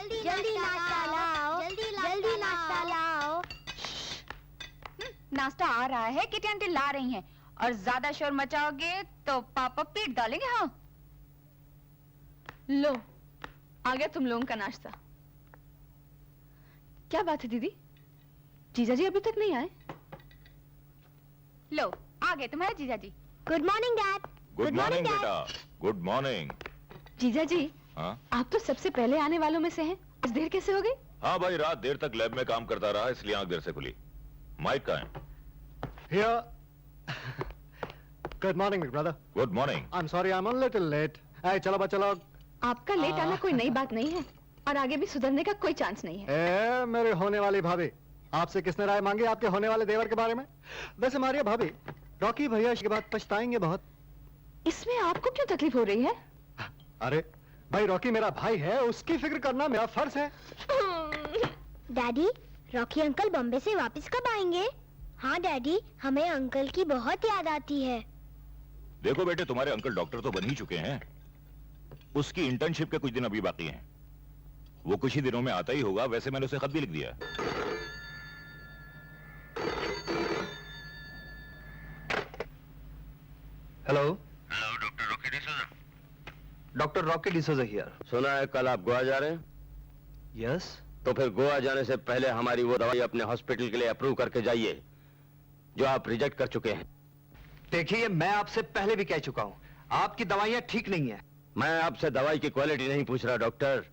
जल्दी नाश्ता लाओ, जल्दी नाश्ता लाओ। नाश्ता आ रहा है, किटी आंटी ला रही हैं, और ज्यादा शोर मचाओगे तो पापा पीट डालेंगे। हाँ लो, आ गया तुम लोगों का नाश्ता। क्या बात है दीदी, जीजा जी अभी तक नहीं आए? लो, आ गए तुम्हारे जीजा जी। Good morning dad. Good morning बेटा, गुड मॉर्निंग। जीजा जी, हाँ आप तो सबसे पहले आने वालों में से हैं। आज देर कैसे हो गई? हाँ भाई, रात देर तक लैब में काम करता रहा, इसलिए आंख देर से खुली। माइक कहाँ है? Here. Good morning, big brother. Good morning. I'm sorry, I'm a little late. Hey, चलो बच्चा लोग। आपका लेट आना कोई नई बात नहीं है, और आगे भी सुधरने का कोई चांस नहीं है। मेरे होने वाली भाभी, आपसे किसने राय मांगी आपके होने वाले देवर के बारे में? वैसे मारिया भाभी, रॉकी भैया इसके बाद पछताएंगे बहुत। इसमें आपको क्यों तकलीफ हो रही है? अरे भाई, रॉकी मेरा भाई है, उसकी फिक्र करना मेरा फर्ज है। डैडी, रॉकी अंकल बॉम्बे से वापस कब आएंगे? हाँ डैडी, हमें अंकल की बहुत याद आती है। देखो बेटे, तुम्हारे अंकल डॉक्टर तो बन ही चुके हैं, उसकी इंटर्नशिप के कुछ दिन अभी बाकी हैं। वो कुछ ही दिनों में आता ही होगा। वैसे मैंने उसे खत भी लिख दिया। Hello, doctor Rocky D'Souza. Doctor Rocky D'Souza here. सुना है कल आप गोवा जा रहे हैं? यस। तो फिर गोवा जाने से पहले हमारी वो दवाई अपने हॉस्पिटल के लिए अप्रूव करके जाइए जो आप रिजेक्ट कर चुके हैं। देखिए, मैं आपसे पहले भी कह चुका हूँ, आपकी दवाइयाँ ठीक नहीं है। मैं आपसे दवाई की क्वालिटी नहीं पूछ रहा डॉक्टर,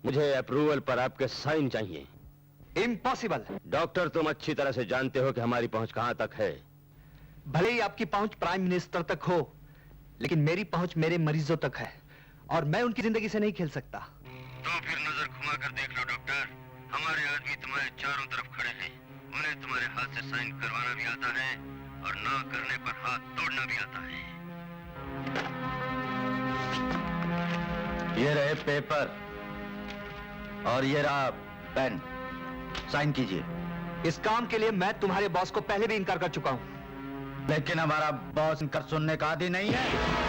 मुझे अप्रूवल पर आपके साइन चाहिए। इम्पॉसिबल। डॉक्टर, तुम अच्छी तरह से जानते हो कि हमारी पहुंच कहां तक है। भले ही आपकी पहुंच प्राइम मिनिस्टर तक हो, लेकिन मेरी पहुंच मेरे मरीजों तक है, और मैं उनकी जिंदगी से नहीं खेल सकता। तो फिर नजर घुमा कर देख लो डॉक्टर, हमारे आदमी तुम्हारे चारों तरफ खड़े हैं। उन्हें तुम्हारे हाथ से साइन करवाना भी आता है, और ना करने पर हाथ तोड़ना भी आता है। ये रहे पेपर, और ये रहा पेन, साइन कीजिए। इस काम के लिए मैं तुम्हारे बॉस को पहले भी इनकार कर चुका हूं। लेकिन हमारा बॉस इनकार सुनने का आदी नहीं है।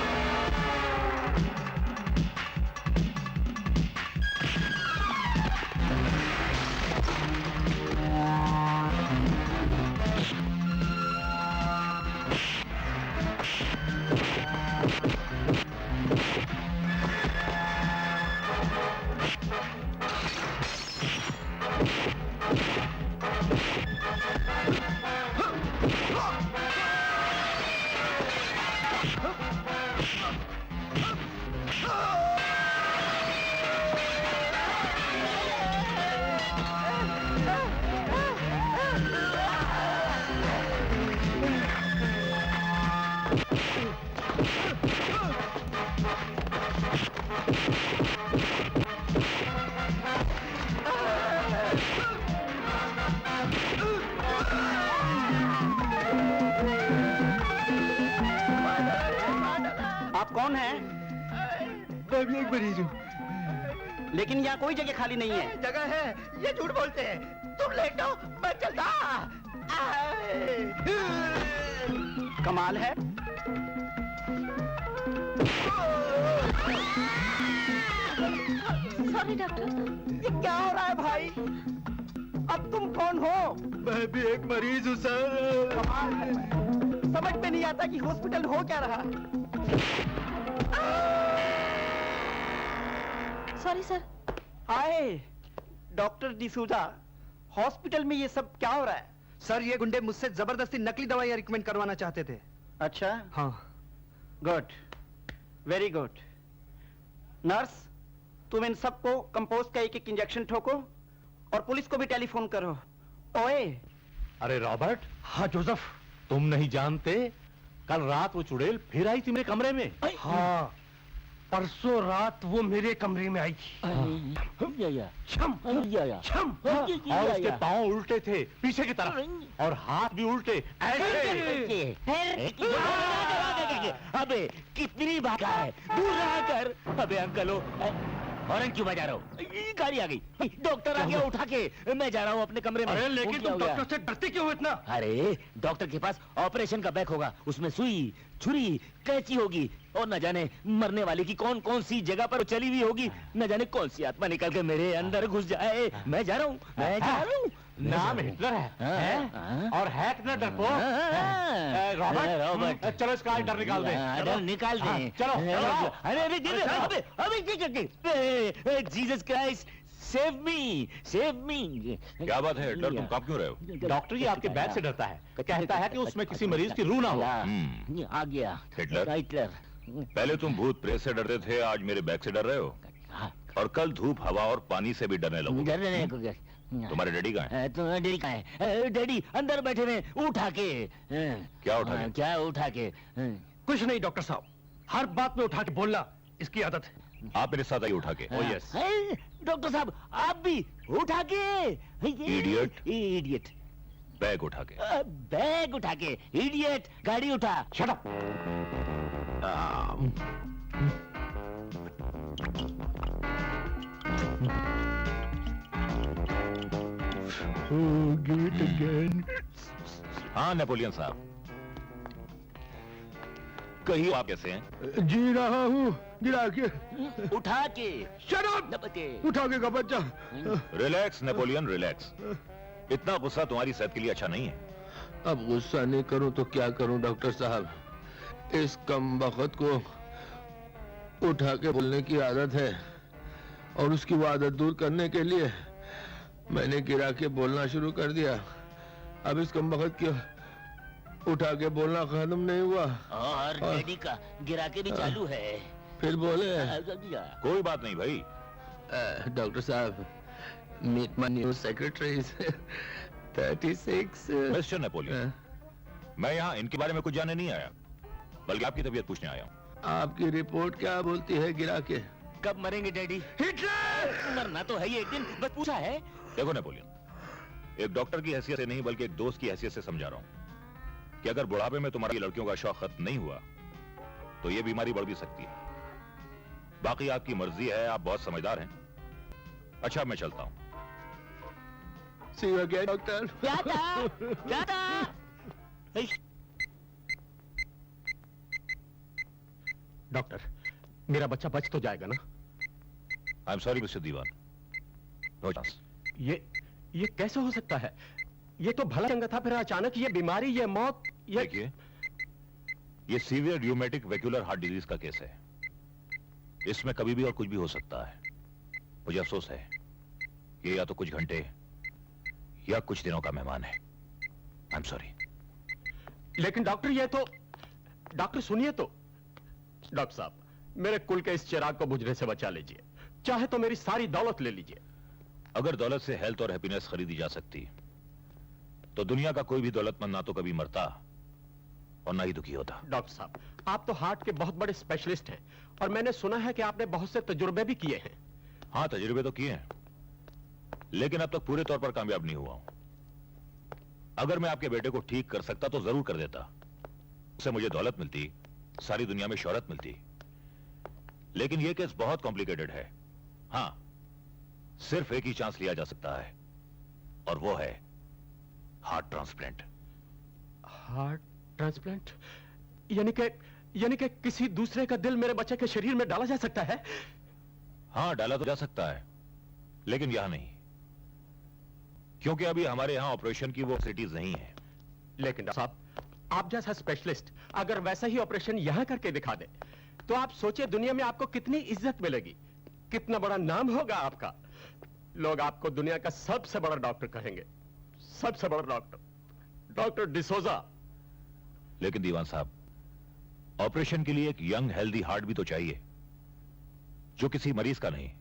आप कौन हैं? मैं भी एक मरीज हूँ। लेकिन यहाँ कोई जगह खाली नहीं है। जगह है, ये झूठ बोलते हैं। तुम लेटो, मैं चलता। कमाल है। Sorry doctor. ये क्या हो रहा है भाई? अब तुम कौन हो? मैं भी एक मरीज हूँ सर। कमाल है। समझ में नहीं आता कि हॉस्पिटल हो क्या रहा। Sorry sir. हाय डॉक्टर डिसूजा, हॉस्पिटल में ये सब क्या हो रहा है? सर, ये गुंडे मुझसे जबरदस्ती नकली दवाइयाँ रिकमेंड करवाना चाहते थे। अच्छा, हाँ। Good, very good. नर्स, तुम इन सबको कंपोस्ट का एक इंजेक्शन ठोको, और पुलिस को भी टेलीफोन करो। ओए। अरे रॉबर्ट। हाँ जोसेफ, तुम नहीं जानते, कल रात वो चुड़ैल फिर आई थी मेरे कमरे में। हाँ, परसों रात वो मेरे कमरे में आई थी। छम, छम, और उसके पांव उल्टे थे पीछे की तरफ, और हाथ भी उल्टे ऐसे। अबे कितनी भागा है, दूर रहा कर। अबे अंकल हो, हॉर्न क्यों बजा रहा हो? गाड़ी आ गई, डॉक्टर आ गया, उठा के मैं जा रहा हूँ अपने कमरे में। अरे लेकिन वो क्या तुम हो गया? डॉक्टर से डरते क्यों हो इतना? अरे डॉक्टर के पास ऑपरेशन का बैग होगा, उसमें सुई, छुरी, कैंची होगी और न जाने मरने वाले की कौन कौन सी जगह पर चली हुई होगी, न जाने कौन सी आत्मा निकल के मेरे अंदर घुस जाए। मैं जा रहा हूँ, मैं जा रहा हूँ। नाम हिटलर है? और है कितना डरपोक? रॉबर्ट, चलो इसका डर निकाल दे। डर निकाल दे। चलो, अरे अबे जीसस क्राइस्ट, सेव मी। क्या बात है हिटलर, तुम कांप क्यों रहे हो? डॉक्टर जी आपके बैग से डरता है, कहता है कि उसमें किसी मरीज की रूह ना हो। आ गया हिटलर, पहले तुम भूत प्रेत से डरते थे, आज मेरे बैग से डर रहे हो, और कल धूप, हवा और पानी से भी डरने लगोगे। डरने को क्या? तुम्हारे डैडी कहाँ हैं? डैडी कहाँ है? डैडी अंदर बैठे हैं, उठा के। क्या उठा के? क्या उठा के? कुछ नहीं डॉक्टर साहब, हर बात में उठा के बोलना इसकी आदत है। आप मेरे साथ आइए उठा के। Oh yes. डॉक्टर साहब आप भी उठा के। इडियट। बैग उठा के। बैग उठा के, इडियट। गाड़ी उठा। Shut up. हाँ नेपोलियन साहब, कहिए आप कैसे हैं? जी रहा हूँ गिरा के। उठा के। Shut up. उठा के का बच्चा। Relax Napoleon, relax. इतना गुस्सा तुम्हारी सेहत के लिए अच्छा नहीं है। अब गुस्सा नहीं करूं तो क्या करूं डॉक्टर साहब? इस कम वक्त को उठा के बोलने की आदत है, और उसकी वो आदत दूर करने के लिए मैंने गिरा के बोलना शुरू कर दिया। अब इस कम वक्त की उठा के बोलना खत्म नहीं हुआ, और डैडी का गिरा के भी चालू है। फिर बोले। कोई बात नहीं भाई। डॉक्टर साहब, meet my new secretary 36। Mister Napoleon, मैं यहाँ इनके बारे में कुछ जानने नहीं आया, बल्कि आपकी तबीयत पूछने आया हूँ। आपकी रिपोर्ट क्या बोलती है गिरा के? कब मरेंगे डैडी? हिटलर! मरना तो है ही एक दिन, बस पूछा है। देखो नेपोलियन, एक डॉक्टर की हैसियत से नहीं बल्कि एक दोस्त की हैसियत से समझा रहा हूँ कि अगर बुढ़ापे में तुम्हारी लड़कियों का शौक खत्म नहीं हुआ तो ये बीमारी बढ़ भी सकती है। बाकी आपकी मर्जी है, आप बहुत समझदार हैं। अच्छा मैं चलता हूँ। See you again, doctor. क्या था? डॉक्टर, मेरा बच्चा बच तो जाएगा ना? I am sorry mister Diwan, no chance. ये कैसे हो सकता है? ये तो भला चंगा था, फिर अचानक ये बीमारी, ये मौत, ये। देखिए, ये सीवियर र्यूमेटिक वेक्यूलर हार्ट डिजीज का केस है। इसमें कभी भी और कुछ भी हो सकता है। मुझे अफसोस है, ये या तो कुछ घंटे या कुछ दिनों का मेहमान है। आई एम सॉरी। लेकिन डॉक्टर, ये तो डॉक्टर सुनिए तो। डॉक्टर साहब, मेरे कुल के इस चिराग को बुझने से बचा लीजिए, चाहे तो मेरी सारी दौलत ले लीजिए। अगर दौलत से हेल्थ और हैप्पीनेस खरीदी जा सकती तो दुनिया का कोई भी दौलतमंद ना तो कभी मरता और ना ही दुखी होता। डॉक्टर साहब, आप तो हार्ट के बहुत बड़े स्पेशलिस्ट हैं, और मैंने सुना है कि आपने बहुत से तजुर्बे भी किए हैं। हाँ, तजुर्बे तो किए हैं, लेकिन अब तक पूरे तौर पर कामयाब नहीं हुआ हूं। अगर मैं आपके बेटे को ठीक कर सकता तो जरूर कर देता। उससे मुझे दौलत मिलती, सारी दुनिया में शोहरत मिलती। लेकिन यह केस बहुत कॉम्प्लिकेटेड है। हाँ, सिर्फ एक ही चांस लिया जा सकता है, और वो है हार्ट ट्रांसप्लांट। Heart transplant? यानी कि किसी दूसरे का दिल मेरे बच्चे के शरीर में डाला जा सकता है? हाँ, डाला तो जा सकता है, लेकिन यहां नहीं, क्योंकि अभी हमारे यहां ऑपरेशन की वो फैसिलिटीज नहीं है। लेकिन डॉक्टर साहब, आप जैसा स्पेशलिस्ट अगर वैसा ही ऑपरेशन यहां करके दिखा दे तो आप सोचिए दुनिया में आपको कितनी इज्जत मिलेगी, कितना बड़ा नाम होगा आपका। लोग आपको दुनिया का सबसे बड़ा डॉक्टर कहेंगे, सबसे बड़ा डॉक्टर, डॉक्टर डिसोजा। लेकिन दीवान साहब, ऑपरेशन के लिए एक यंग हेल्दी हार्ट भी तो चाहिए, जो किसी मरीज का नहीं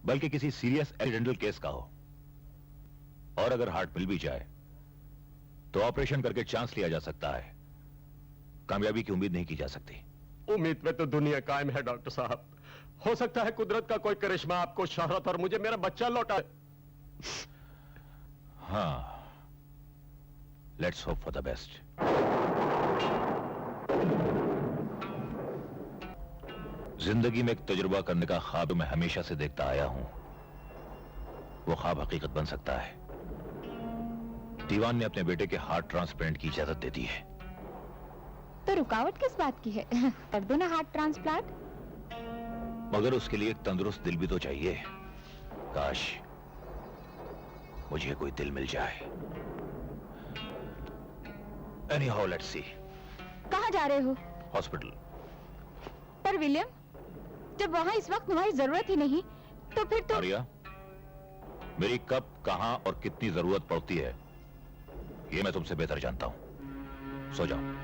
बल्कि किसी सीरियस एक्सीडेंटल केस का हो। और अगर हार्ट मिल भी जाए तो ऑपरेशन करके चांस लिया जा सकता है, कामयाबी की उम्मीद नहीं की जा सकती। उम्मीद में तो दुनिया कायम है डॉक्टर साहब। हो सकता है कुदरत का कोई करिश्मा आपको शोहरत और मुझे मेरा बच्चा लौटा। हाँ, let's hope for the best. जिंदगी में एक तजुर्बा करने का ख्वाब मैं हमेशा से देखता आया हूं, वो ख्वाब हकीकत बन सकता है। दीवान ने अपने बेटे के हार्ट ट्रांसप्लांट की इजाजत दे दी है। तो रुकावट किस बात की है? कर दो ना हार्ट ट्रांसप्लांट। मगर उसके लिए एक तंदुरुस्त दिल भी तो चाहिए। काश मुझे कोई दिल मिल जाए। Anyhow, let's see. कहाँ जा रहे हो? हॉस्पिटल। पर विलियम, जब वहाँ इस वक्त तुम्हारी जरूरत ही नहीं, तो फिर तो आर्या, मेरी कब, कहां और कितनी जरूरत पड़ती है ये मैं तुमसे बेहतर जानता हूं। सो जाओ।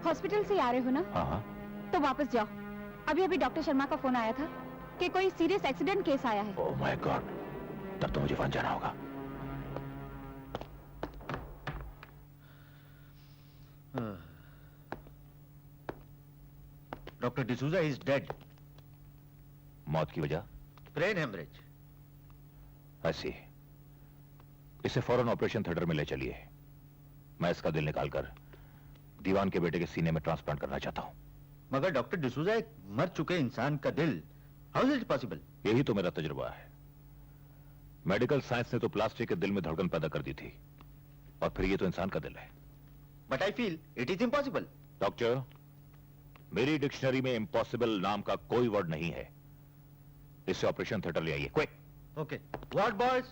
हॉस्पिटल से आ रहे हो ना? हाँ हाँ। तो वापस जाओ। अभी अभी डॉक्टर शर्मा का फोन आया था कि कोई सीरियस एक्सीडेंट केस आया है। ओह माय गॉड, तब तो मुझे वहां जाना होगा। Doctor D'Souza is dead. मौत की वजह? Brain haemorrhage. ऐसी, इसे फौरन ऑपरेशन थिएटर में ले चलिए। मैं इसका दिल निकालकर दीवान के बेटे के सीने में ट्रांसप्लांट करना चाहता हूं। मगर डॉक्टर डिसूजा, एक मर चुके इंसान का दिल, हाउ इज इट पॉसिबल? यही तो मेरा तजुर्बा है। मेडिकल साइंस ने तो प्लास्टिक के दिल में धड़कन पैदा कर दी थी, और फिर ये तो इंसान का दिल है। But I feel it is impossible. Doctor, मेरी डिक्शनरी में इम्पॉसिबल नाम का कोई वर्ड नहीं है। इससे ऑपरेशन थिएटर ले आइए, quick. Okay, what boys?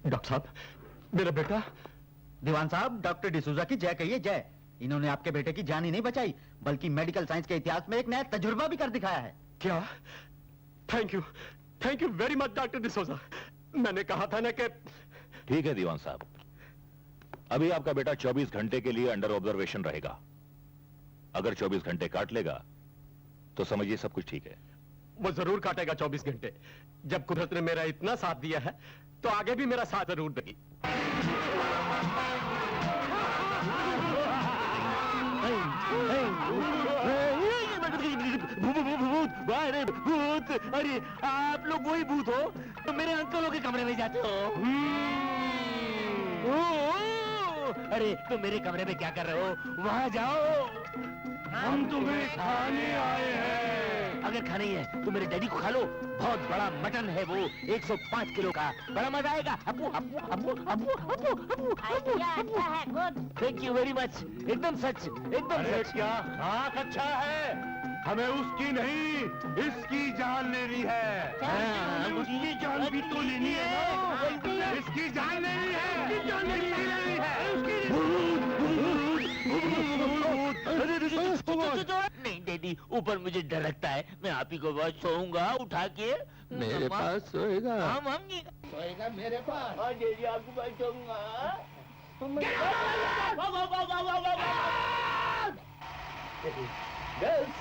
Doctor साहब, मेरा बेटा। दीवान साहब, डॉक्टर डिसूजा की जय कहिए, जय। इन्होंने आपके बेटे की जान ही नहीं बचाई, बल्कि मेडिकल साइंस के इतिहास में एक नया तजुर्बा भी कर दिखाया है। क्या? Thank you very much doctor D'Souza. मैंने कहा था ना कि। ठीक है दीवान साहब, अभी आपका बेटा 24 घंटे के लिए अंडर ऑब्जर्वेशन रहेगा। अगर 24 घंटे काट लेगा तो समझिए सब कुछ ठीक है। वो जरूर काटेगा 24 घंटे। जब कुदरत ने मेरा इतना साथ दिया है तो आगे भी मेरा साथ जरूर देगी। भूत! अरे आप लोग वही भूत हो तो मेरे अंकलों के कमरे में जाते हो। अरे तुम मेरे कमरे में क्या कर रहे हो? वहां जाओ। हम तुम्हें खाने आए हैं। अगर खाना ही है तो मेरे डैडी को खा लो। बहुत बड़ा मटन है वो, 105 किलो का। बड़ा मजा आएगा। अप्पू अप्पू अप्पू अप्पू अप्पू अप्पू अच्छा है, good. Thank you very much. एकदम सच, एकदम अरे सच। क्या खाक अच्छा है? हमें उसकी नहीं, इसकी जान लेनी है। हाँ, उसकी जान भी तो लेनी है ना, इसकी जान लेनी है, इसकी जान लेनी है। नहीं डैडी, ऊपर मुझे डर लगता है, मैं आप ही को बहुत सोऊंगा उठा के। मेरे पास सोएगा। हम नहीं सोएगा मेरे पास। हाँ डैडी, आपके पास सोऊंगा। गर्ल्स,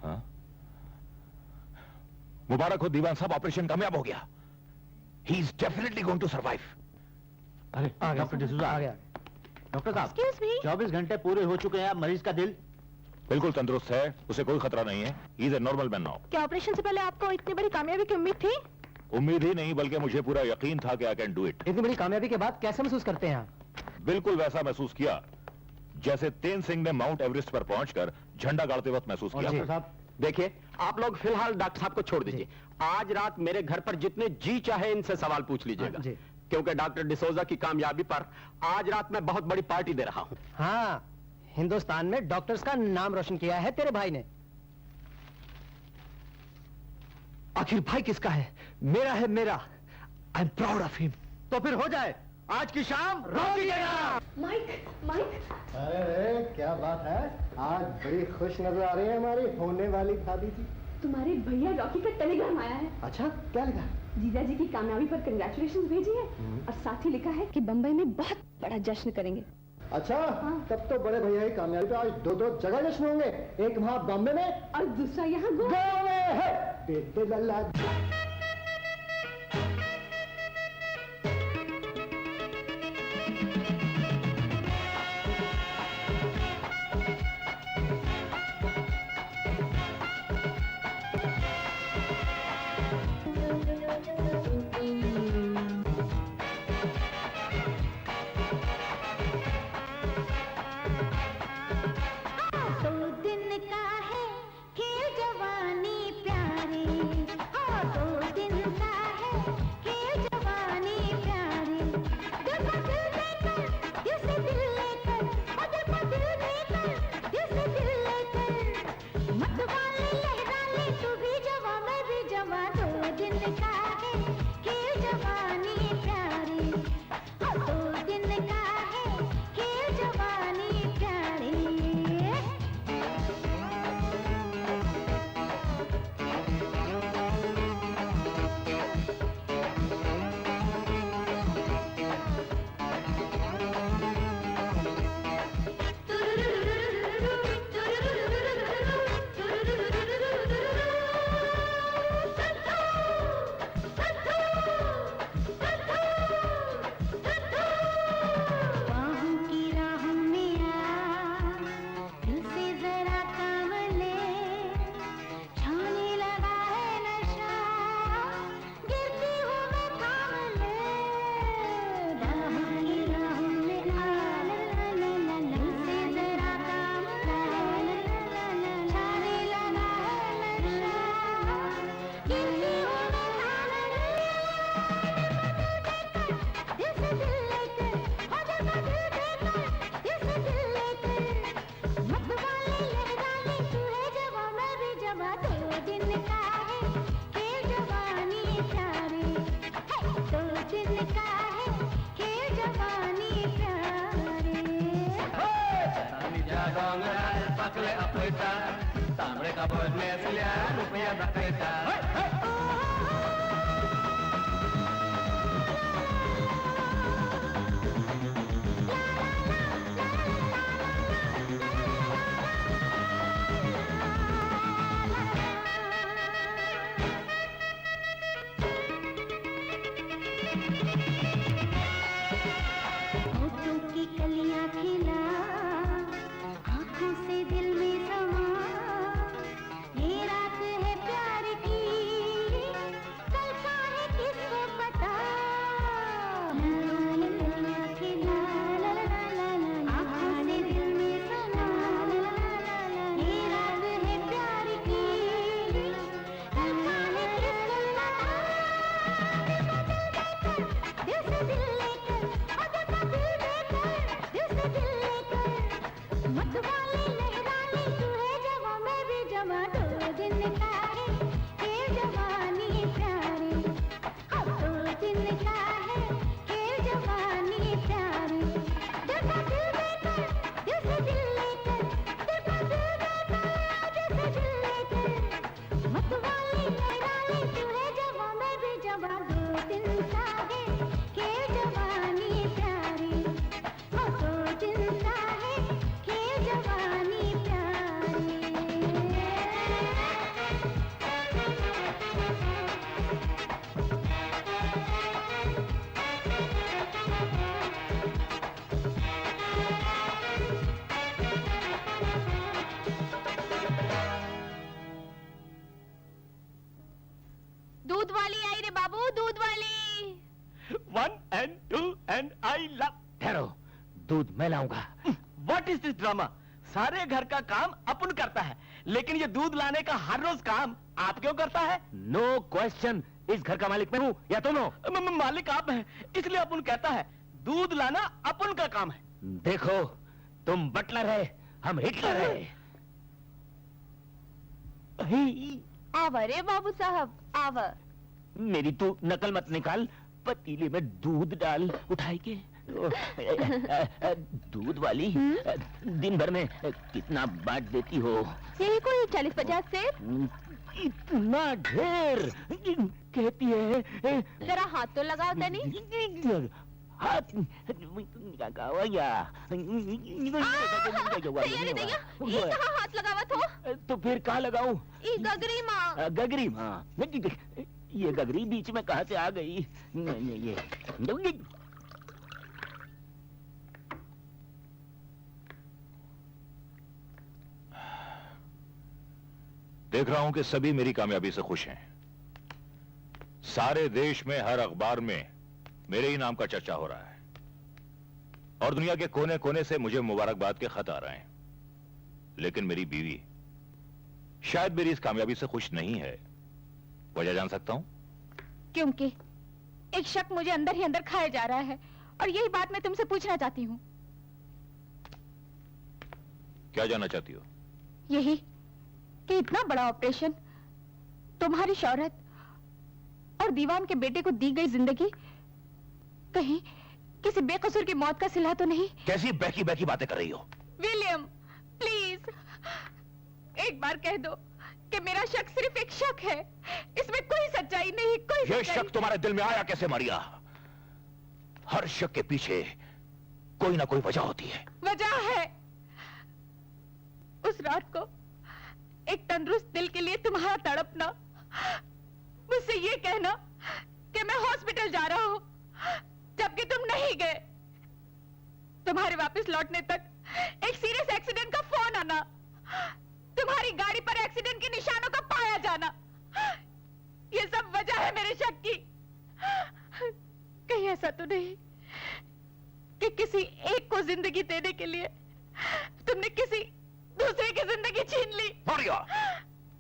हाँ? मुबारक हो दीवान साहब, ऑपरेशन कामयाब हो गया। He is definitely going to survive. अरे डॉक्टर डिसूजा आ गया। डॉक्टर साहब, 24 घंटे पूरे हो चुके हैं, मरीज का दिल बिल्कुल तंदुरुस्त है, उसे कोई खतरा नहीं है। He is a normal man now. क्या ऑपरेशन से पहले आपको इतनी बड़ी कामयाबी की उम्मीद थी? उम्मीद ही नहीं, बल्कि मुझे पूरा यकीन था कि आई कैन डू इट। इतनी बड़ी कामयाबी के बाद कैसे महसूस करते हैं आप? बिल्कुल वैसा महसूस किया जैसे तेन सिंह ने माउंट एवरेस्ट पर पहुंचकर झंडा गाड़ते वक्त महसूस किया। डॉक्टर साहब, देखिए, आप लोग फिलहाल डॉक्टर साहब को छोड़ दीजिए। आज रात मेरे घर पर जितने जी चाहे इनसे सवाल पूछ लीजिएगा, क्योंकि डॉक्टर डिसोजा की कामयाबी पर आज रात मैं बहुत बड़ी पार्टी दे रहा हूं। हाँ, हिंदुस्तान में डॉक्टर्स का नाम रोशन किया है तेरे भाई ने। आखिर भाई किसका है? मेरा है, मेरा। I am proud of him. तो फिर हो जाए, आज की शाम रॉकी के नाम। माइक। अरे क्या बात है, आज बड़ी खुश नजर आ रही है हमारी होने वाली भाभी जी। तुम्हारे भैया रॉकी का टेलीग्राम आया है। अच्छा, क्या लिखा? जीजा जी की कामयाबी पर कंग्रेचुलेशन भेजी है और साथ ही लिखा है कि बम्बई में बहुत बड़ा जश्न करेंगे। अच्छा, तब तो बड़े भैया की कामयाबी पे आज दो जगह जश्न होंगे, एक वहाँ बॉम्बे में और दूसरा यहाँ गोवा में है। बेटे लल्ला। से दिल लेकर देखा दिल लेकर दिल से दिल लेकर मत वाले लहराने तू है जवा मैं भी जवा 2 दिन का है ये जवानी प्यारी 2 दिन का है ये जवानी प्यारी देखा दिल लेकर दिल से दिल लेकर देखा दिल लेकर दिल से दिल लेकर मत वाले लहराने तू है जवा मैं भी जवा 2 दिन का है ये जवानी प्यारी 2 दिन का है ये जवानी प्यारी दूध वाली आई रे बाबू, दूध वाली। 1 and 2 and I love। ठहरो, दूध मैं लाऊंगा। What is this drama? सारे घर का काम अपन करता है, लेकिन ये दूध लाने का हर रोज काम आप क्यों करता है? No question. इस घर का मालिक मैं हूँ या तुम हो? मालिक आप हैं, इसलिए अपन कहता है दूध लाना अपन का काम है। देखो, तुम बटलर है, हम हिटलर है। आवा रे बाबू साहब, आवा। मेरी तू नकल मत निकाल। पतीले में दूध डाल, उठाई के। दूध वाली, दिन भर में कितना बांट देती हो? यही कोई 40-50 से। इतना ढेर कहती है। जरा हाथ तो लगाओ तनी। हाथ कहाँ हाथ लगावत हो? तो फिर कहाँ लगाऊं? ई गगरी माँ। गगरी माँ? ये गगरी बीच में कहाँ से आ गई? ये देख रहा हूं कि सभी मेरी कामयाबी से खुश हैं। सारे देश में हर अखबार में मेरे ही नाम का चर्चा हो रहा है और दुनिया के कोने कोने से मुझे मुबारकबाद के खत आ रहे हैं। लेकिन मेरी बीवी शायद मेरी इस कामयाबी से खुश नहीं है। वजह जान सकता हूं? क्योंकि एक शक मुझे अंदर ही अंदर खाया जा रहा है और यही बात मैं तुमसे पूछना चाहती हूँ। क्या जानना चाहती हो? यही कि इतना बड़ा ऑपरेशन, तुम्हारी शौहरत और दीवान के बेटे को दी गई जिंदगी कहीं किसी बेकसूर की मौत का सिला तो नहीं? कैसी बैकी बैकी बातें कर रही हो? विलियम, प्लीज एक बार कह दो कि मेरा शक सिर्फ एक शक है, इसमें कोई सच्चाई नहीं, कोई यह सच्चाई। शक तुम्हारे दिल में आया कैसे मारिया? हर शक के पीछे कोई ना कोई वजह होती है। वजह है उस रात को एक तंदुरुस्त दिल के लिए तुम्हारा तड़पना, मुझसे ये कहना कि मैं हॉस्पिटल जा रहा हूं जबकि तुम नहीं गए, तुम्हारे वापस लौटने तक एक सीरियस एक्सीडेंट का फोन आना, तुम्हारी गाड़ी पर एक्सीडेंट के निशानों का पाया जाना, ये सब वजह है मेरे शक की। कहीं ऐसा तो नहीं कि किसी एक को जिंदगी देने के लिए तुमने किसी दूसरे की जिंदगी छीन ली?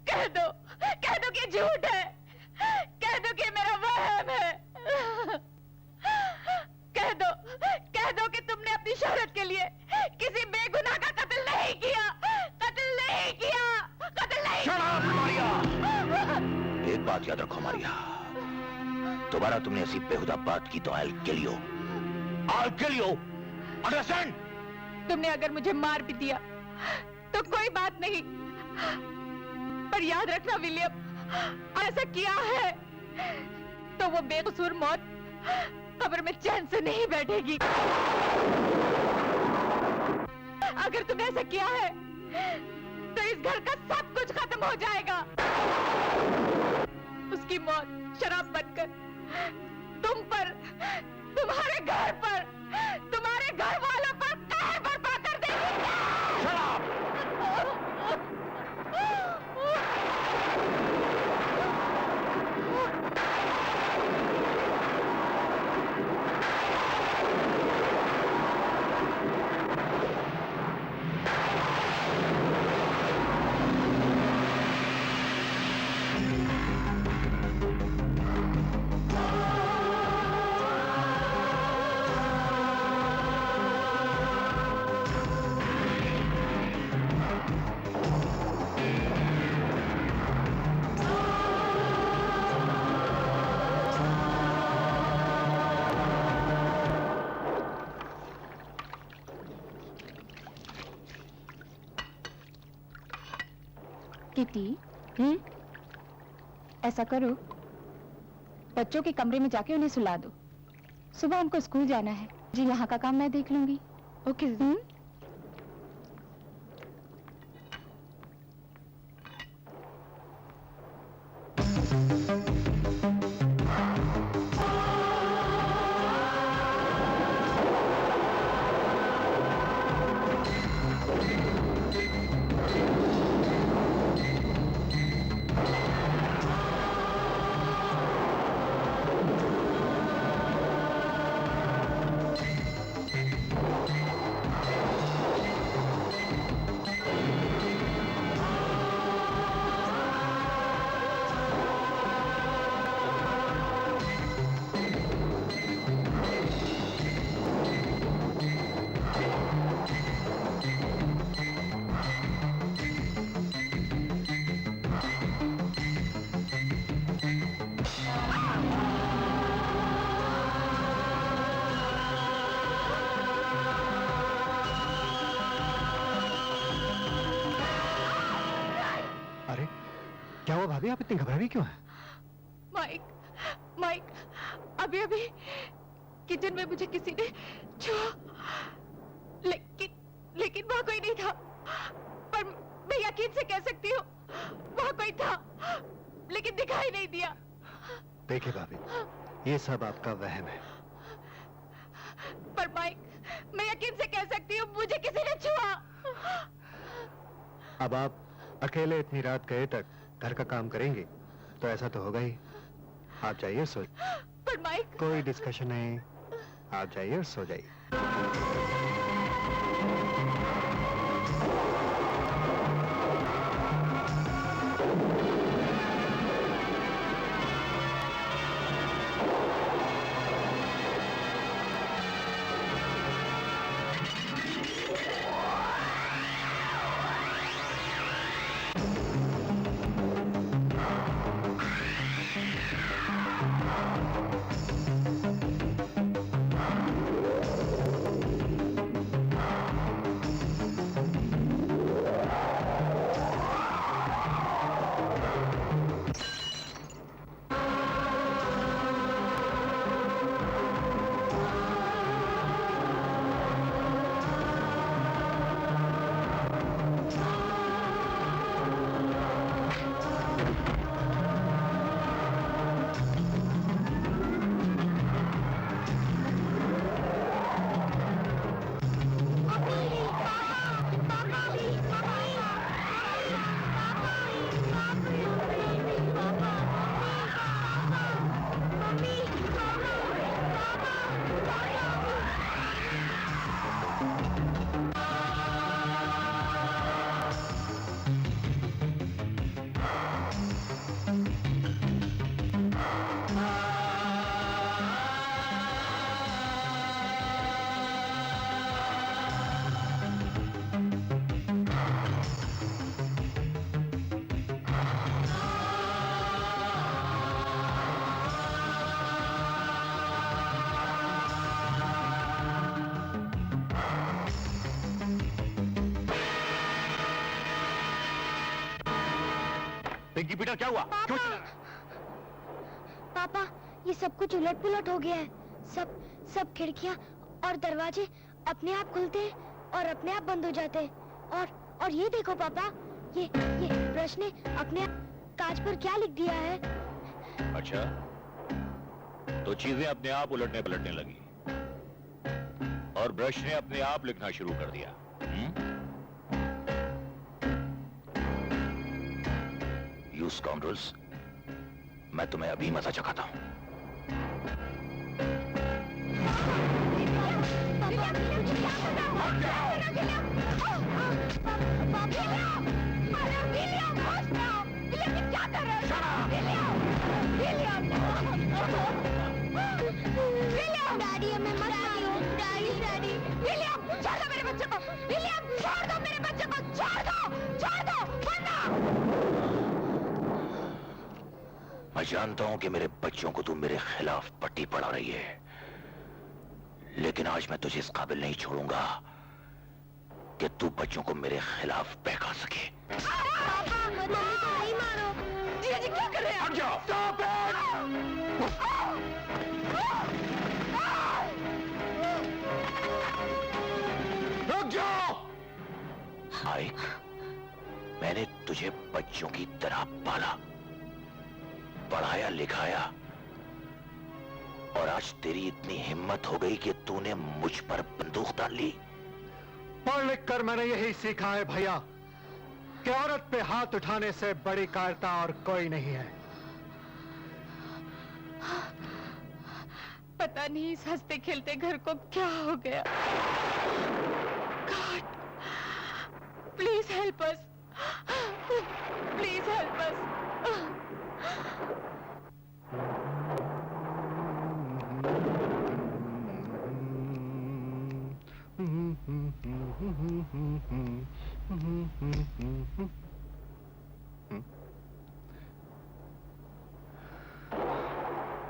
कह दो कि झूठ है, कह दो कि मेरा वहम है, कह दो कि तुमने अपनी शोहरत के लिए किसी बेगुनाह का कत्ल नहीं किया, कत्ल नहीं किया, कत्ल नहीं। Shut up, Maria! एक बात याद रखो मारिया, दोबारा तुमने ऐसी बेहुदा बात की तो I'll kill you. I'll kill you. Understand? तुमने अगर मुझे मार भी दिया तो कोई बात नहीं, पर याद रखना विलियम, ऐसा किया है तो वो बेकसूर मौत कब्र में चैन से नहीं बैठेगी। अगर तुमने ऐसा किया है तो इस घर का सब कुछ खत्म हो जाएगा। उसकी मौत शराब बनकर तुम पर, तुम्हारे घर पर, तुम्हारे घर वालों पर कहर बर्पा कर देगी। किटी, ऐसा करो, बच्चों के कमरे में जाके उन्हें सुला दो। सुबह उनको स्कूल जाना है। जी, यहाँ का काम मैं देख लूंगी। ओके। अरे क्या हुआ भाभी, आप इतनी घबराई क्यों हैं? माइक, अभी किचन में मुझे किसी ने छुआ, लेकिन वहाँ कोई नहीं था। पर मैं यकीन से कह सकती हूँ वहाँ कोई था, लेकिन दिखाई नहीं दिया। देखिए भाभी, ये सब आपका वहम है। पर माइक, मैं यकीन से कह सकती हूँ मुझे किसी ने छुआ। अब आप अकेले इतनी रात गए तक घर का काम करेंगे तो ऐसा तो होगा ही। आप जाइए सो। पर माइक, कोई डिस्कशन नहीं, आप जाइए और सो जाइए। पिंकी पीटर, क्या हुआ? क्यों चिल्ला रहा है? पापा, ये सब कुछ उलट पुलट हो गया है। सब खिड़कियाँ और दरवाजे अपने आप खुलते हैं और अपने आप बंद हो जाते हैं। और ये देखो पापा, ये ब्रश ने अपने कांच पर क्या लिख दिया है? अच्छा, तो चीजें अपने आप उलटने पलटने लगी और ब्रश ने अपने आप लिखना शुरू कर दिया। You scoundrels, मैं तुम्हें अभी मजा चखाता हूं। डैडी, हमें मत मारो। डैडी, विलियम, छोड़ दो मेरे बच्चे को। विलियम, छोड़ दो मेरे बच्चे को। छोड़ दो, वरना। मैं जानता हूं कि मेरे बच्चों को तू मेरे खिलाफ पट्टी पड़ा रही है, लेकिन आज मैं तुझे इस काबिल नहीं छोड़ूंगा कि तू बच्चों को मेरे खिलाफ बहका सके। मत, मम्मी को नहीं मारो। जीजा जी क्या कर रहे हैं? हट जाओ। Stop it! रुक जाओ। माइक, मैंने तुझे बच्चों की तरह पाला, पढ़ाया लिखाया, और आज तेरी इतनी हिम्मत हो गई कि तूने मुझ पर बंदूक डाल ली। पढ़ लिख कर मैंने यही सीखा है भैया कि औरत पे हाथ उठाने से बड़ी कायरता और कोई नहीं है। पता नहीं इस हंसते खेलते घर को क्या हो गया। God, please help us, please help us.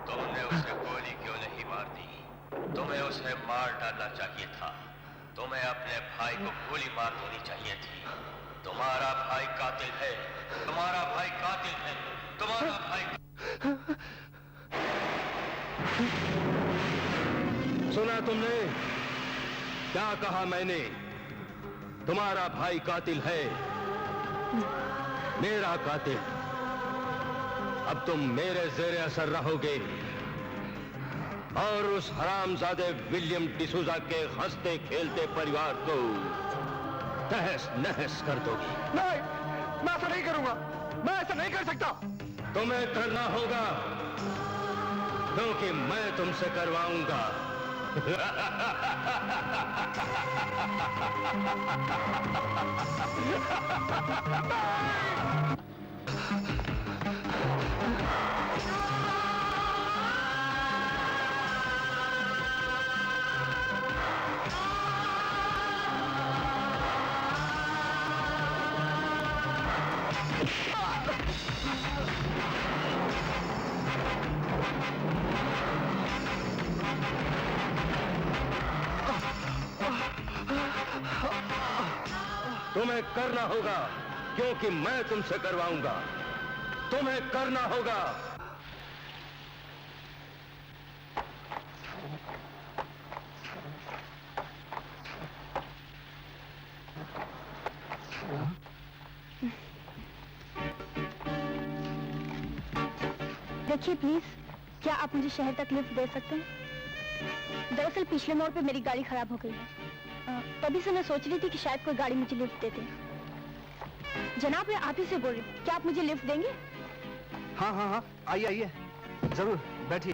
तुमने उसे गोली क्यों नहीं मार दी? तुम्हें उसे मार डालना चाहिए था। तुम्हें अपने भाई को गोली मार देनी चाहिए थी। तुम्हारा भाई कातिल है, तुम्हारा भाई कातिल है, तुम्हारा भाई। सुना तुमने क्या कहा? मैंने तुम्हारा भाई कातिल है, मेरा कातिल। अब तुम मेरे जेरे असर रहोगे और उस हरामजादे विलियम डिसूजा के हंसते खेलते परिवार को तहस नहस कर दोगे। नहीं, मैं ऐसा नहीं करूंगा, मैं ऐसा नहीं कर सकता। तुम्हें करना होगा क्योंकि मैं तुमसे करवाऊंगा। तुम्हें करना होगा क्योंकि मैं तुमसे करवाऊंगा। तुम्हें करना होगा। देखिए प्लीज, क्या आप मुझे शहर तक लिफ्ट दे सकते हैं? दरअसल पिछले मोड़ पे मेरी गाड़ी खराब हो गई है। तभी से मैं सोच रही थी कि शायद कोई गाड़ी मुझे लिफ्ट दे दे। जनाब, मैं आप ही से बोल रही हूँ, क्या आप मुझे लिफ्ट देंगे? हाँ हाँ हाँ, आइए आइए, जरूर बैठिए।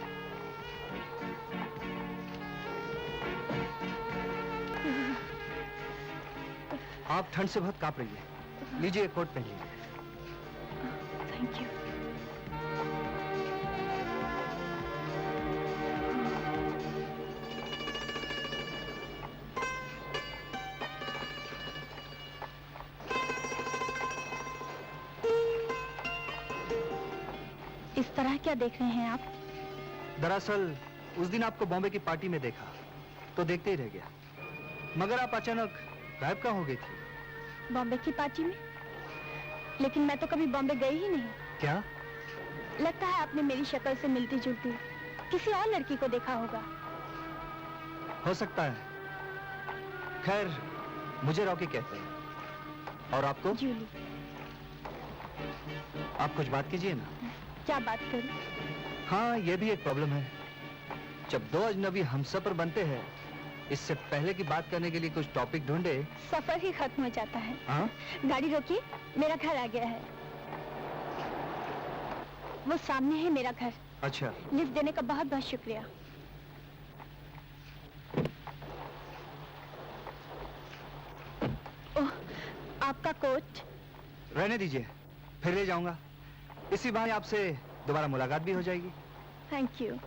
आप ठंड से बहुत कांप रही है, लीजिए कोट पहन लीजिए। Thank you. इस तरह क्या देख रहे हैं आप? दरअसल उस दिन आपको बॉम्बे की पार्टी में देखा तो देखते ही रह गया, मगर आप अचानक गायब कहाँ हो गई थी? बॉम्बे की पार्टी में? लेकिन मैं तो कभी बॉम्बे गई ही नहीं। क्या? लगता है आपने मेरी शक्ल से मिलती जुलती किसी और लड़की को देखा होगा। हो सकता है। खैर, मुझे रॉकी कहते हैं। और आपको? जूली। आप कुछ बात कीजिए ना। क्या बात करूं? हाँ, ये भी एक प्रॉब्लम है। जब दो अजनबी हमसफर बनते हैं, इससे पहले की बात करने के लिए कुछ टॉपिक ढूंढे, सफर ही खत्म हो जाता है। हाँ? गाड़ी रोकिए, मेरा घर आ गया है। वो सामने है मेरा घर। अच्छा। लिफ्ट देने का बहुत बहुत शुक्रिया। ओह, आपका कोट। रहने दीजिए, फिर ले जाऊंगा। इसी बहाने आपसे दोबारा मुलाकात भी हो जाएगी। Thank you.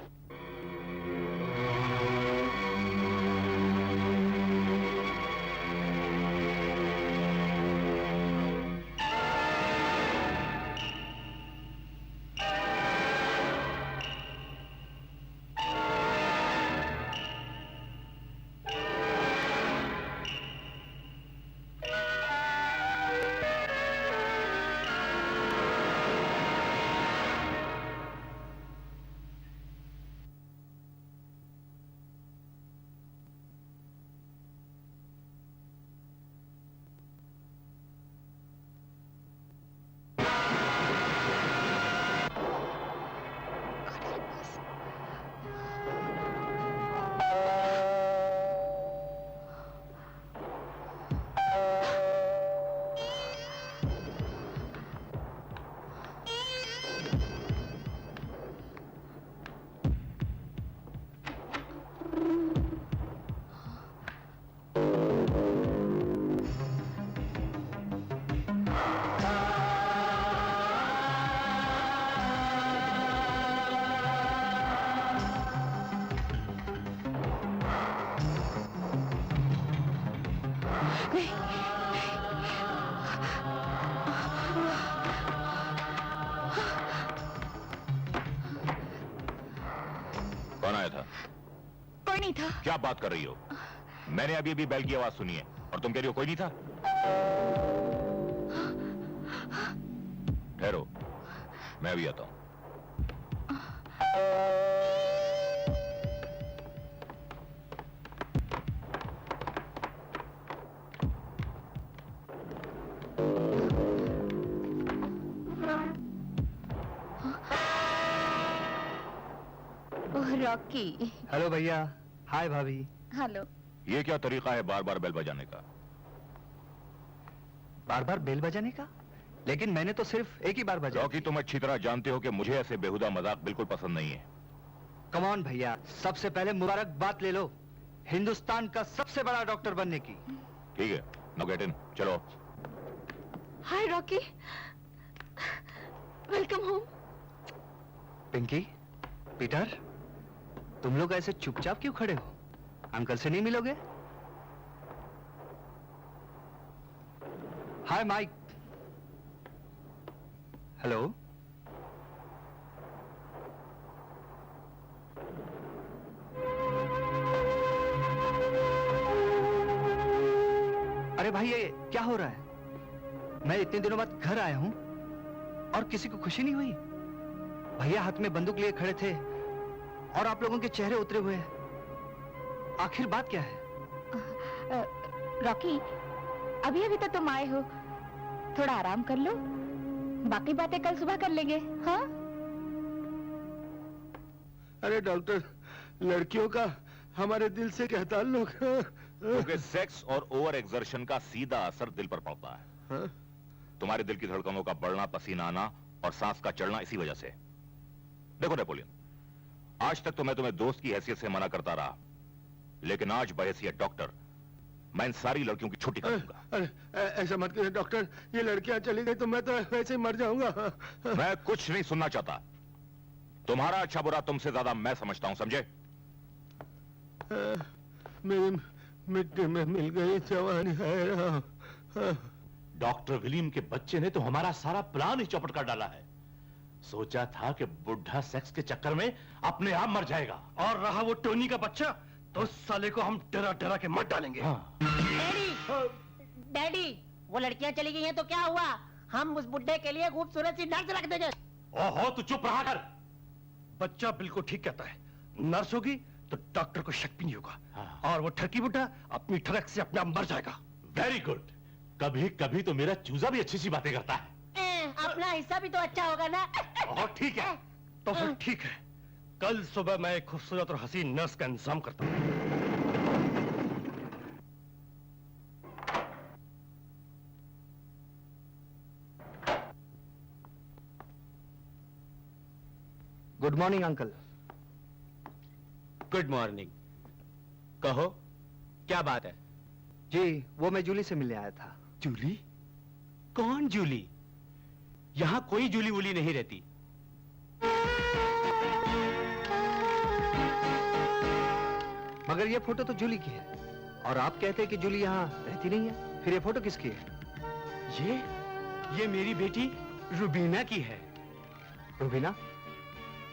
कौन आया था? कोई नहीं था। क्या बात कर रही हो? मैंने अभी अभी बैल की आवाज सुनी है और तुम कह रही हो कोई नहीं था? ठहरो, मैं अभी आता हूं। ओह रॉकी। हेलो भैया। हाय भाभी। हेलो। ये क्या तरीका है बार बार बेल बजाने का? बार बार बेल बजाने का? लेकिन मैंने तो सिर्फ एक ही बार बजाया। रॉकी, तुम अच्छी तरह जानते हो कि मुझे ऐसे बेहुदा मजाक बिल्कुल पसंद नहीं है। कम ऑन भैया, सबसे पहले मुबारकबाद ले लो हिंदुस्तान का सबसे बड़ा डॉक्टर बनने की। ठीक है, नो गेट इन, चलो। Hi Rocky, welcome home. Pinky, Peter, तुम लोग ऐसे चुपचाप क्यों खड़े हो? अंकल से नहीं मिलोगे? हाय माइक। हेलो। अरे भाई, ये क्या हो रहा है? मैं इतने दिनों बाद घर आया हूं और किसी को खुशी नहीं हुई। भैया हाथ में बंदूक लिए खड़े थे और आप लोगों के चेहरे उतरे हुए हैं। आखिर बात क्या है? रॉकी, अभी अभी तो तुम आए हो, थोड़ा आराम कर लो, बाकी बातें कल सुबह कर लेंगे। हाँ? अरे डॉक्टर, लड़कियों का हमारे दिल से क्या ताल्लुक? क्योंकि सेक्स और ओवर एक्सर्शन का सीधा असर दिल पर पड़ता है। हाँ? तुम्हारे दिल की धड़कनों का बढ़ना, पसीना आना और सांस का चढ़ना इसी वजह से। देखो नेपोलियन, आज तक तो मैं तुम्हें दोस्त की हैसियत से मना करता रहा, लेकिन आज बहैसियत डॉक्टर मैं इन सारी लड़कियों की छुट्टी कर दूंगा। अरे ऐसा मत करिए डॉक्टर, ये लड़कियां चली गई तो मैं तो वैसे ही मर जाऊंगा। मैं कुछ नहीं सुनना चाहता। तुम्हारा अच्छा बुरा तुमसे ज्यादा मैं समझता हूं, समझे? मेरी मिट्टी में मिल गई जवानी है। डॉक्टर विलियम के बच्चे ने तो हमारा सारा प्लान ही चौपट कर डाला है। सोचा था कि बुढ़ा सेक्स के चक्कर में अपने आप मर जाएगा, और रहा वो टोनी का बच्चा, तो उस साले को हम डरा डरा के मर डालेंगे। हाँ। डैडी, डैडी, वो लड़कियां चली गई हैं तो क्या हुआ? हम उस बुड्ढे के लिए खूबसूरत सी नर्स रख देंगे। ओहो, तू चुप रहा कर। बच्चा बिल्कुल ठीक कहता है, नर्स होगी तो डॉक्टर को शक भी नहीं होगा। हाँ। और वो ठरकी बुड्ढा अपनी ठरक से अपने आप मर जाएगा। Very good. कभी कभी तो मेरा चूजा भी अच्छी सी बातें करता है। अपना हिस्सा भी तो अच्छा होगा ना। और ठीक है, तो फिर ठीक है, कल सुबह मैं एक खूबसूरत और हसीन नर्स का इंतजाम करता हूँ। Good morning uncle. Good morning. कहो, क्या बात है? जी, वो मैं जूली से मिलने आया था। जूली? कौन जूली? यहां कोई जूली वूली नहीं रहती। मगर ये फोटो तो जूली की है, और आप कहते हैं कि जूली यहाँ रहती नहीं है, फिर ये फोटो किसकी है? ये मेरी बेटी रुबीना की है। रुबीना?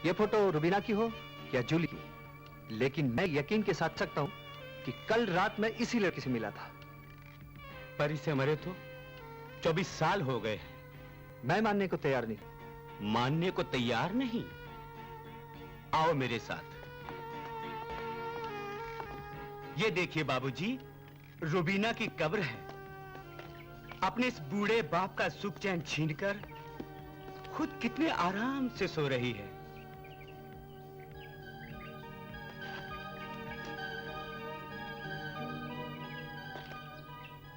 ये फोटो रुबीना की हो या जूली की, लेकिन मैं यकीन के साथ सकता हूँ कि कल रात मैं इसी लड़की से मिला था। पर इसे मरे तो 24 साल हो गए। मैं मानने को तैयार नहीं। मानने को तैयार नहीं? आओ मेरे साथ। ये देखिए बाबूजी, रुबीना की कब्र है। अपने इस बूढ़े बाप का सुख चैन छीनकर खुद कितने आराम से सो रही है।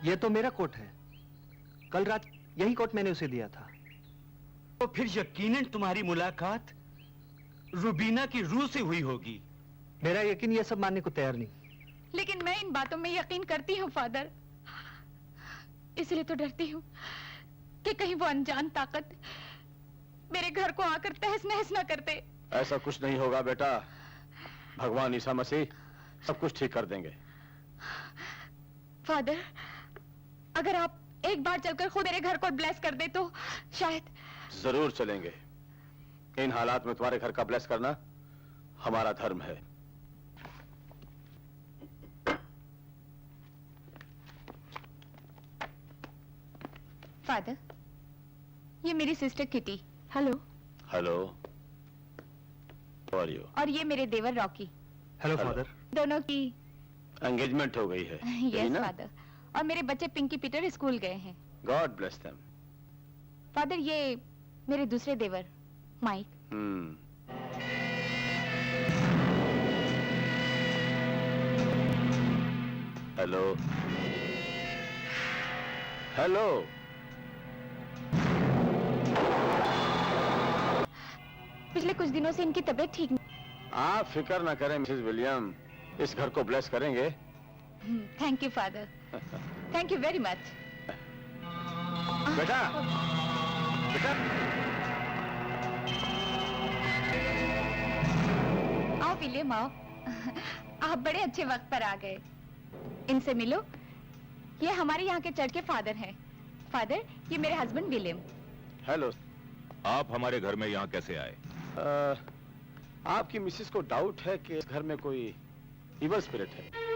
ये तो मेरा कोट है, कल रात यही कोट मैंने उसे दिया था। तो फिर यकीनन तुम्हारी मुलाकात रुबीना की रूह से हुई होगी। मेरा यकीन ये सब मानने को तैयार नहीं। लेकिन मैं इन बातों में यकीन करती हूँ फादर, इसलिए तो डरती हूँ कि कहीं वो अनजान ताकत मेरे घर को आकर तहस नहस न कर दे। ऐसा कुछ नहीं होगा बेटा, भगवान ईसा मसीह सब कुछ ठीक कर देंगे। फादर, अगर आप एक बार चलकर खुद मेरे घर को ब्लेस कर दे तो शायद। जरूर चलेंगे। इन हालात में तुम्हारे घर का ब्लेस करना हमारा धर्म है। फादर, ये मेरी sister Kitty. Hello. Hello. How are you? और ये मेरे देवर रॉकी। Hello father. दोनों की एंगेजमेंट हो गई है। Yes father. और मेरे बच्चे पिंकी पीटर स्कूल गए हैं। God bless them. फादर, ये मेरे दूसरे देवर माइक। हेलो। हेलो। पिछले कुछ दिनों से इनकी तबीयत ठीक नहीं। आप फिक्र ना करें मिसेस विलियम, इस घर को ब्लेस करेंगे। Thank you father, thank you very much. बेटा, बेटा। आओ विलियम आओ। आप बड़े अच्छे वक्त पर आ गए। इनसे मिलो, ये हमारे यहाँ के चर्च के फादर हैं। फादर, ये मेरे हस्बैंड विलियम। हेलो। आप हमारे घर में यहाँ कैसे आए? आपकी मिसेस को डाउट है कि इस घर में कोई इवल स्पिरिट है।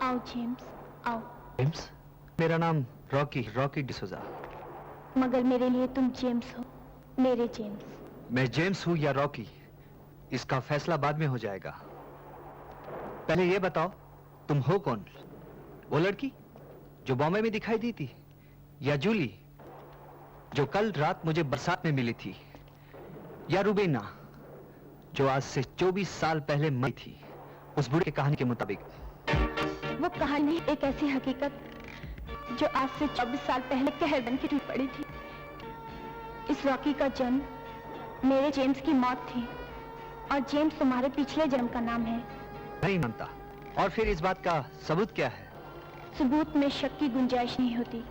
आओ जेम्स, आओ। जेम्स? मेरा नाम रॉकी डिसूजा। मगर मेरे लिए तुम जेम्स हो, मेरे जेम्स। मैं जेम्स हूँ या रॉकी, इसका फैसला बाद में हो जाएगा। पहले ये बताओ, तुम हो कौन? वो लड़की जो बॉम्बे में दिखाई दी थी, या जूली जो कल रात मुझे बरसात में मिली थी, या रुबीना जो आज से 24 साल पहले मरी थी, उस बूढ़े की कहानी के मुताबिक? वो कहानी एक ऐसी हकीकत जो आज से 24 साल पहले कहर बन के टूट पड़ी थी। इस रॉकी का जन्म मेरे जेम्स की मौत थी, और जेम्स तुम्हारे पिछले जन्म का नाम है। नहीं मानता। और फिर इस बात का सबूत क्या है? सबूत में शक की गुंजाइश नहीं होती,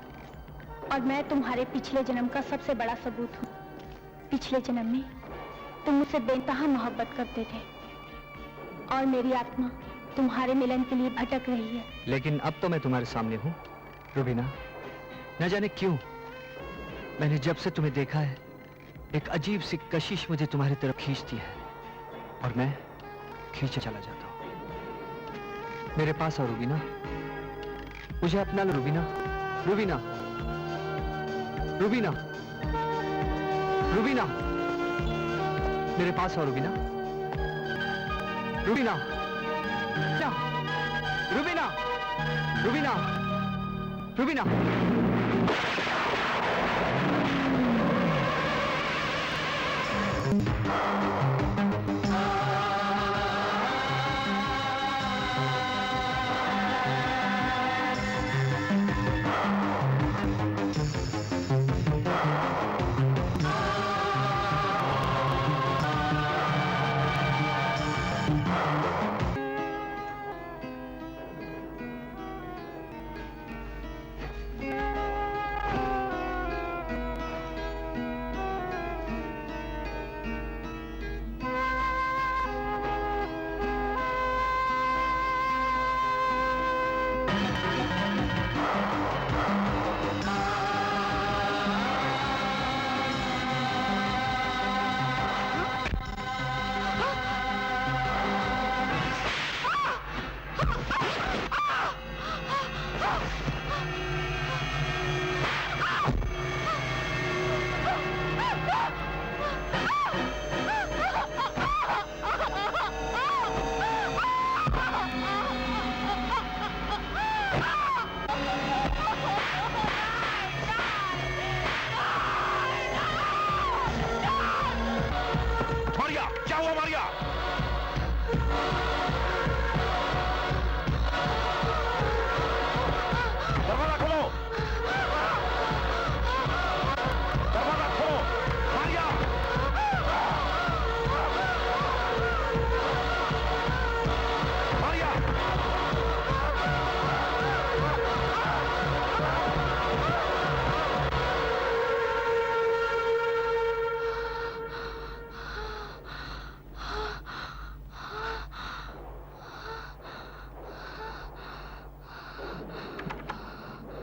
और मैं तुम्हारे पिछले जन्म का सबसे बड़ा सबूत हूँ। पिछले जन्म में तुम मुझसे बेइंतहा मोहब्बत करते थे, और मेरी आत्मा तुम्हारे मिलन के लिए भटक रही है। लेकिन अब तो मैं तुम्हारे सामने हूँ रुबीना। न जाने क्यों मैंने जब से तुम्हें देखा है, एक अजीब सी कशिश मुझे तुम्हारी तरफ खींचती है, और मैं खींचे चला जाता हूँ। मेरे पास आओ रुबीना, मुझे अपना लो रुबीना। रुबीना, रुबीना, रुबीना, मेरे पास आओ रुबीना। रुबीना, रुबीना, रुबीना, रुबीना।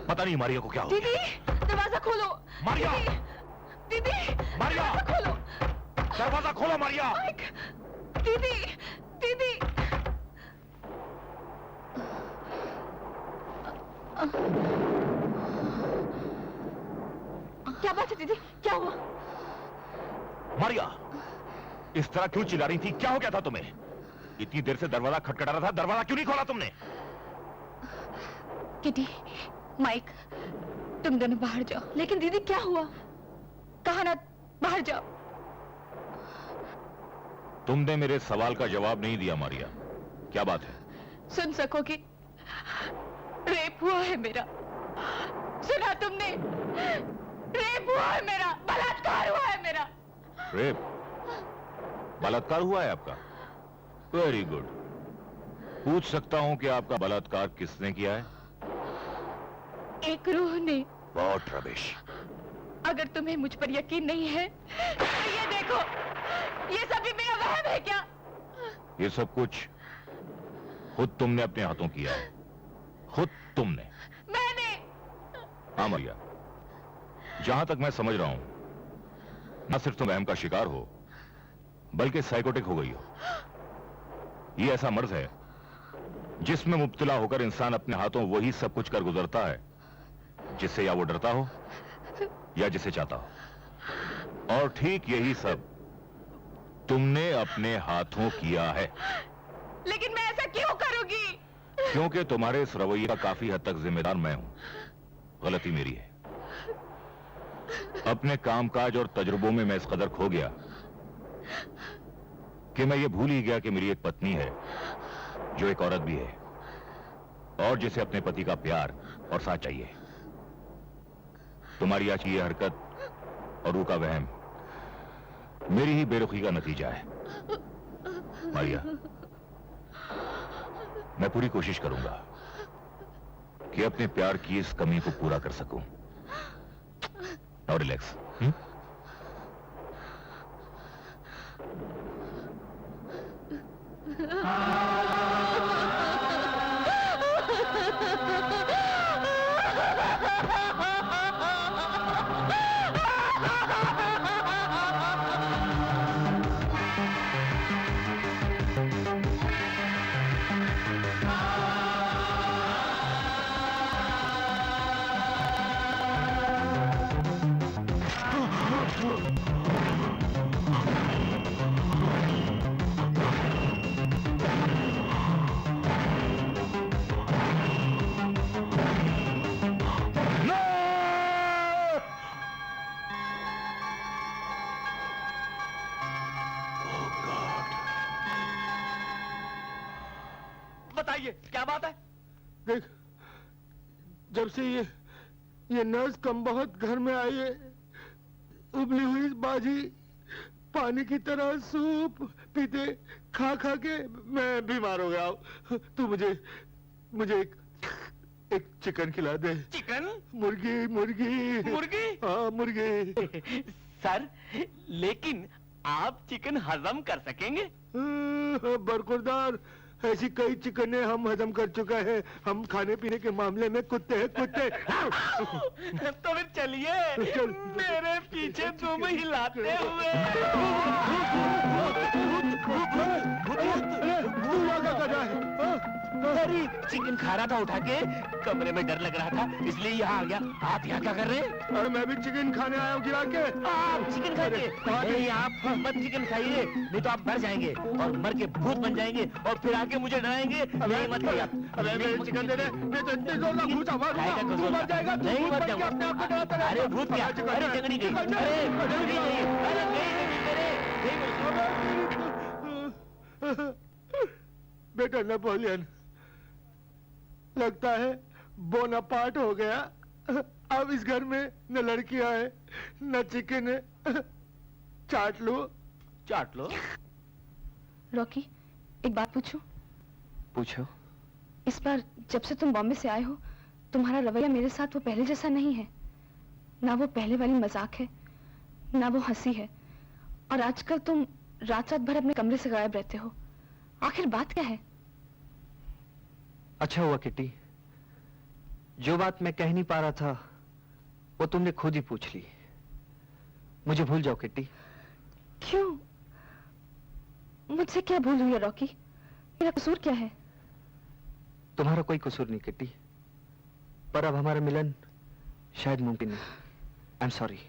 पता नहीं मारिया को क्या हो गया। दीदी दरवाजा खोलो। मारिया! दीदी मारिया! दरवाजा खोलो। दरवाजा खोलो मारिया! दीदी दीदी क्या बात है दीदी, क्या हुआ? मारिया, इस तरह क्यों चिल्ला रही थी? क्या हो गया था तुम्हें? इतनी देर से दरवाजा खटखटा रहा था, दरवाजा क्यों नहीं खोला तुमने? किटी, माइक, तुम दोनों बाहर जाओ। लेकिन दीदी क्या हुआ? कहा ना बाहर जाओ। तुमने मेरे सवाल का जवाब नहीं दिया मारिया, क्या बात है? सुन सकोगे, रेप हुआ है मेरा। सुना तुमने? रेप हुआ है मेरा, बलात्कार हुआ है मेरा। रेप? बलात्कार हुआ है आपका? Very good. पूछ सकता हूं कि आपका बलात्कार किसने किया है? एक रूह ने। बहुत रबिश। अगर तुम्हें मुझ पर यकीन नहीं है तो ये देखो, ये सब भी मेरा वहम है क्या? ये सब कुछ खुद तुमने अपने हाथों किया है, खुद तुमने। मैंने। हाँ मारिया, जहां तक मैं समझ रहा हूं, न सिर्फ तुम वहम का शिकार हो, बल्कि साइकोटिक हो गई हो। ये ऐसा मर्ज है जिसमें मुब्तला होकर इंसान अपने हाथों वही सब कुछ कर गुजरता है जिससे या वो डरता हो या जिसे चाहता हो। और ठीक यही सब तुमने अपने हाथों किया है। लेकिन मैं ऐसा क्यों करूंगी? क्योंकि तुम्हारे इस रवैये का काफी हद तक जिम्मेदार मैं हूं। गलती मेरी है। अपने कामकाज और तजुर्बों में मैं इस कदर खो गया कि मैं ये भूल ही गया कि मेरी एक पत्नी है जो एक औरत भी है और जिसे अपने पति का प्यार और साथ चाहिए। तुम्हारी आज की ये हरकत और रूह का वहम मेरी ही बेरुखी का नतीजा है। मारिया, मैं पूरी कोशिश करूंगा कि अपने प्यार की इस कमी को पूरा कर सकूं। Now relax. बताइए क्या बात है? देख, जब से ये नर्स कम बहुत घर में आई है, उबली हुई बाजी पानी की तरह सूप पीते खा खा के मैं बीमार हो गया हूँ। तू मुझे एक चिकन खिला दे। चिकन? मुर्गी मुर्गी मुर्गी? हाँ मुर्गी। सर, लेकिन आप चिकन हजम कर सकेंगे? बरखुरदार, ऐसी कई चिकने हम हजम कर चुका है। हम खाने पीने के मामले में कुत्ते हैं, कुत्ते। तो फिर चलिए मेरे पीछे तुम हिलाते हुए। अरे चिकन खा रहा था उठा के, कमरे में डर लग रहा था इसलिए यहाँ आ गया। आप यहाँ क्या कर रहे हैं? अरे मैं भी चिकन खाने आया हूँ गिरा के। आप चिकन खाएंगे? नहीं, आप मत चिकन खाइए, नहीं तो आप मर जाएंगे और मर के भूत बन जाएंगे और फिर आके मुझे डराएंगे। नहीं मत खाइए आप। अरे मेरे चिकन दे दे, मैं तो इतने जोर से घूसा मारूंगा, तू मर जाएगा। नहीं मर जाऊंगा। अपने आप को डराता रहेगा। अरे भूत क्या? अरे जंगली गई। अरे जंगली गई। अरे गई। बेटा नेपोलियन, लगता है बोनापार्ट हो गया। अब इस घर में न लड़कियां है न चिकन है। चाट लो। चाट लो। रॉकी, एक बात पूछूं? पूछो। इस बार जब से तुम बॉम्बे से आए हो, तुम्हारा रवैया मेरे साथ वो पहले जैसा नहीं है। ना वो पहले वाली मजाक है, ना वो हंसी है, और आजकल तुम रात रात भर अपने कमरे से गायब रहते हो। आखिर बात क्या है? अच्छा हुआ किट्टी, जो बात मैं कह नहीं पा रहा था वो तुमने खुद ही पूछ ली। मुझे भूल जाओ किट्टी। क्यों? मुझसे क्या भूल हुई है रॉकी? मेरा कसूर क्या है? तुम्हारा कोई कसूर नहीं किट्टी, पर अब हमारा मिलन शायद मुमकिन नहीं। आई एम सॉरी।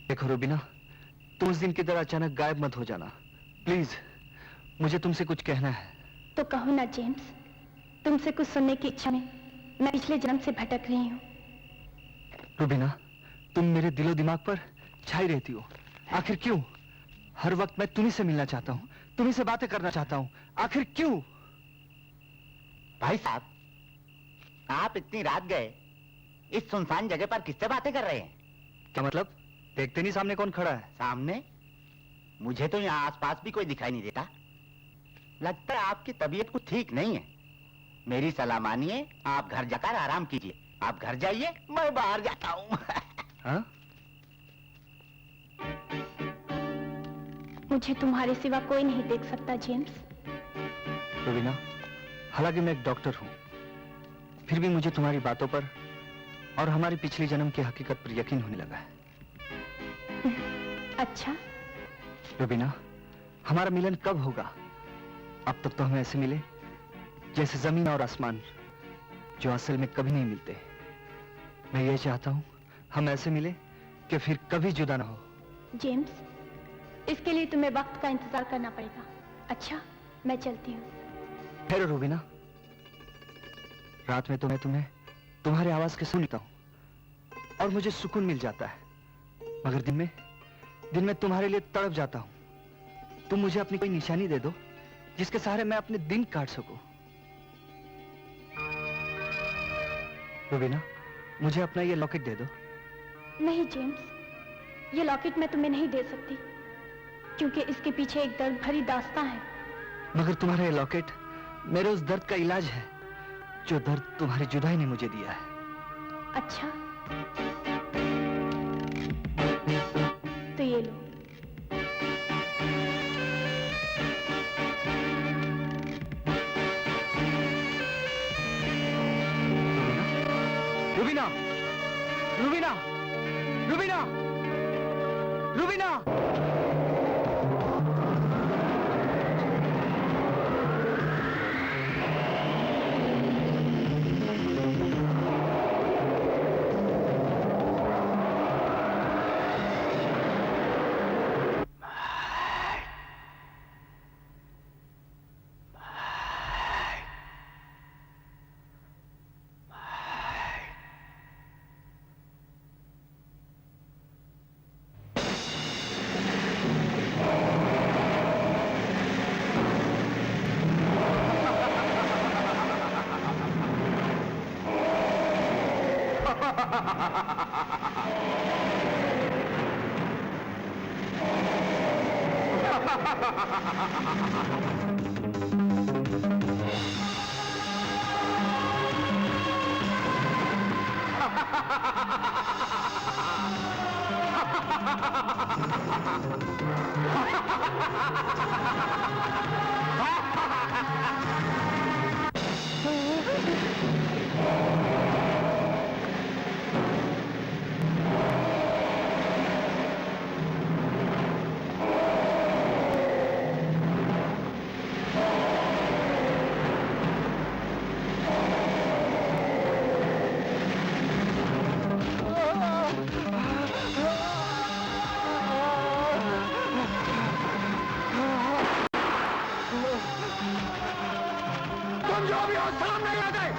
देखो रूबीना, तुम उस दिन की तरह अचानक गायब मत हो जाना प्लीज। मुझे तुमसे कुछ कहना है। तो कहो ना जेम्स, तुमसे कुछ सुनने की इच्छा में मैं पिछले जन्म से भटक रही हूँ। रूबीना, तुम मेरे दिलो दिमाग पर छाई रहती हो। आखिर क्यों? हर वक्त मैं तुम्ही से मिलना चाहता हूँ, तुम्ही से बातें करना चाहता हूँ। आखिर क्यों? भाई साहब, आप इतनी रात गए इस सुनसान जगह पर किससे बातें कर रहे हैं? क्या मतलब? देखते नहीं सामने कौन खड़ा है? सामने? मुझे तो यहाँ आसपास भी कोई दिखाई नहीं देता। लगता है आपकी तबीयत कुछ ठीक नहीं है। मेरी सलाह मानिए, आप घर जाकर आराम कीजिए। आप घर जाइए, मैं बाहर जाता हूँ। हाँ? मुझे तुम्हारे सिवा कोई नहीं देख सकता जेम्स। रूबीना, हालांकि मैं एक डॉक्टर हूँ, फिर भी मुझे तुम्हारी बातों पर और हमारी पिछली जन्म की हकीकत पर यकीन होने लगा है। अच्छा रूबीना, हमारा मिलन कब होगा? अब तक तो हम ऐसे मिले जैसे जमीन और आसमान, जो असल में कभी नहीं मिलते। मैं ये चाहता हूँ हम ऐसे मिले कि फिर कभी जुदा ना हो। जेम्स, इसके लिए तुम्हें वक्त का इंतजार करना पड़ेगा। अच्छा, मैं चलती हूँ। ठहरो रूबीना, रात में तो मैं तुम्हें तुम्हारी आवाज के सुनता हूँ और मुझे सुकून मिल जाता है, मगर दिन में तुम्हारे लिए तड़प जाता हूँ। तुम मुझे अपनी कोई निशानी दे दो जिसके सहारे मैं अपने दिन काट सकूं। रूबीना, मुझे अपना ये लॉकेट दे दो। नहीं जेम्स, ये लॉकेट मैं तुम्हें नहीं दे सकती, क्योंकि इसके पीछे एक दर्द भरी दास्तां है। मगर तुम्हारा ये लॉकेट मेरे उस दर्द का इलाज है, जो दर्द तुम्हारी जुदाई ने मुझे दिया है। अच्छा, तो ये लो। रूबीना, रूबीना, रूबीना, रूबीना। कभी और सलाम नहीं आ गए।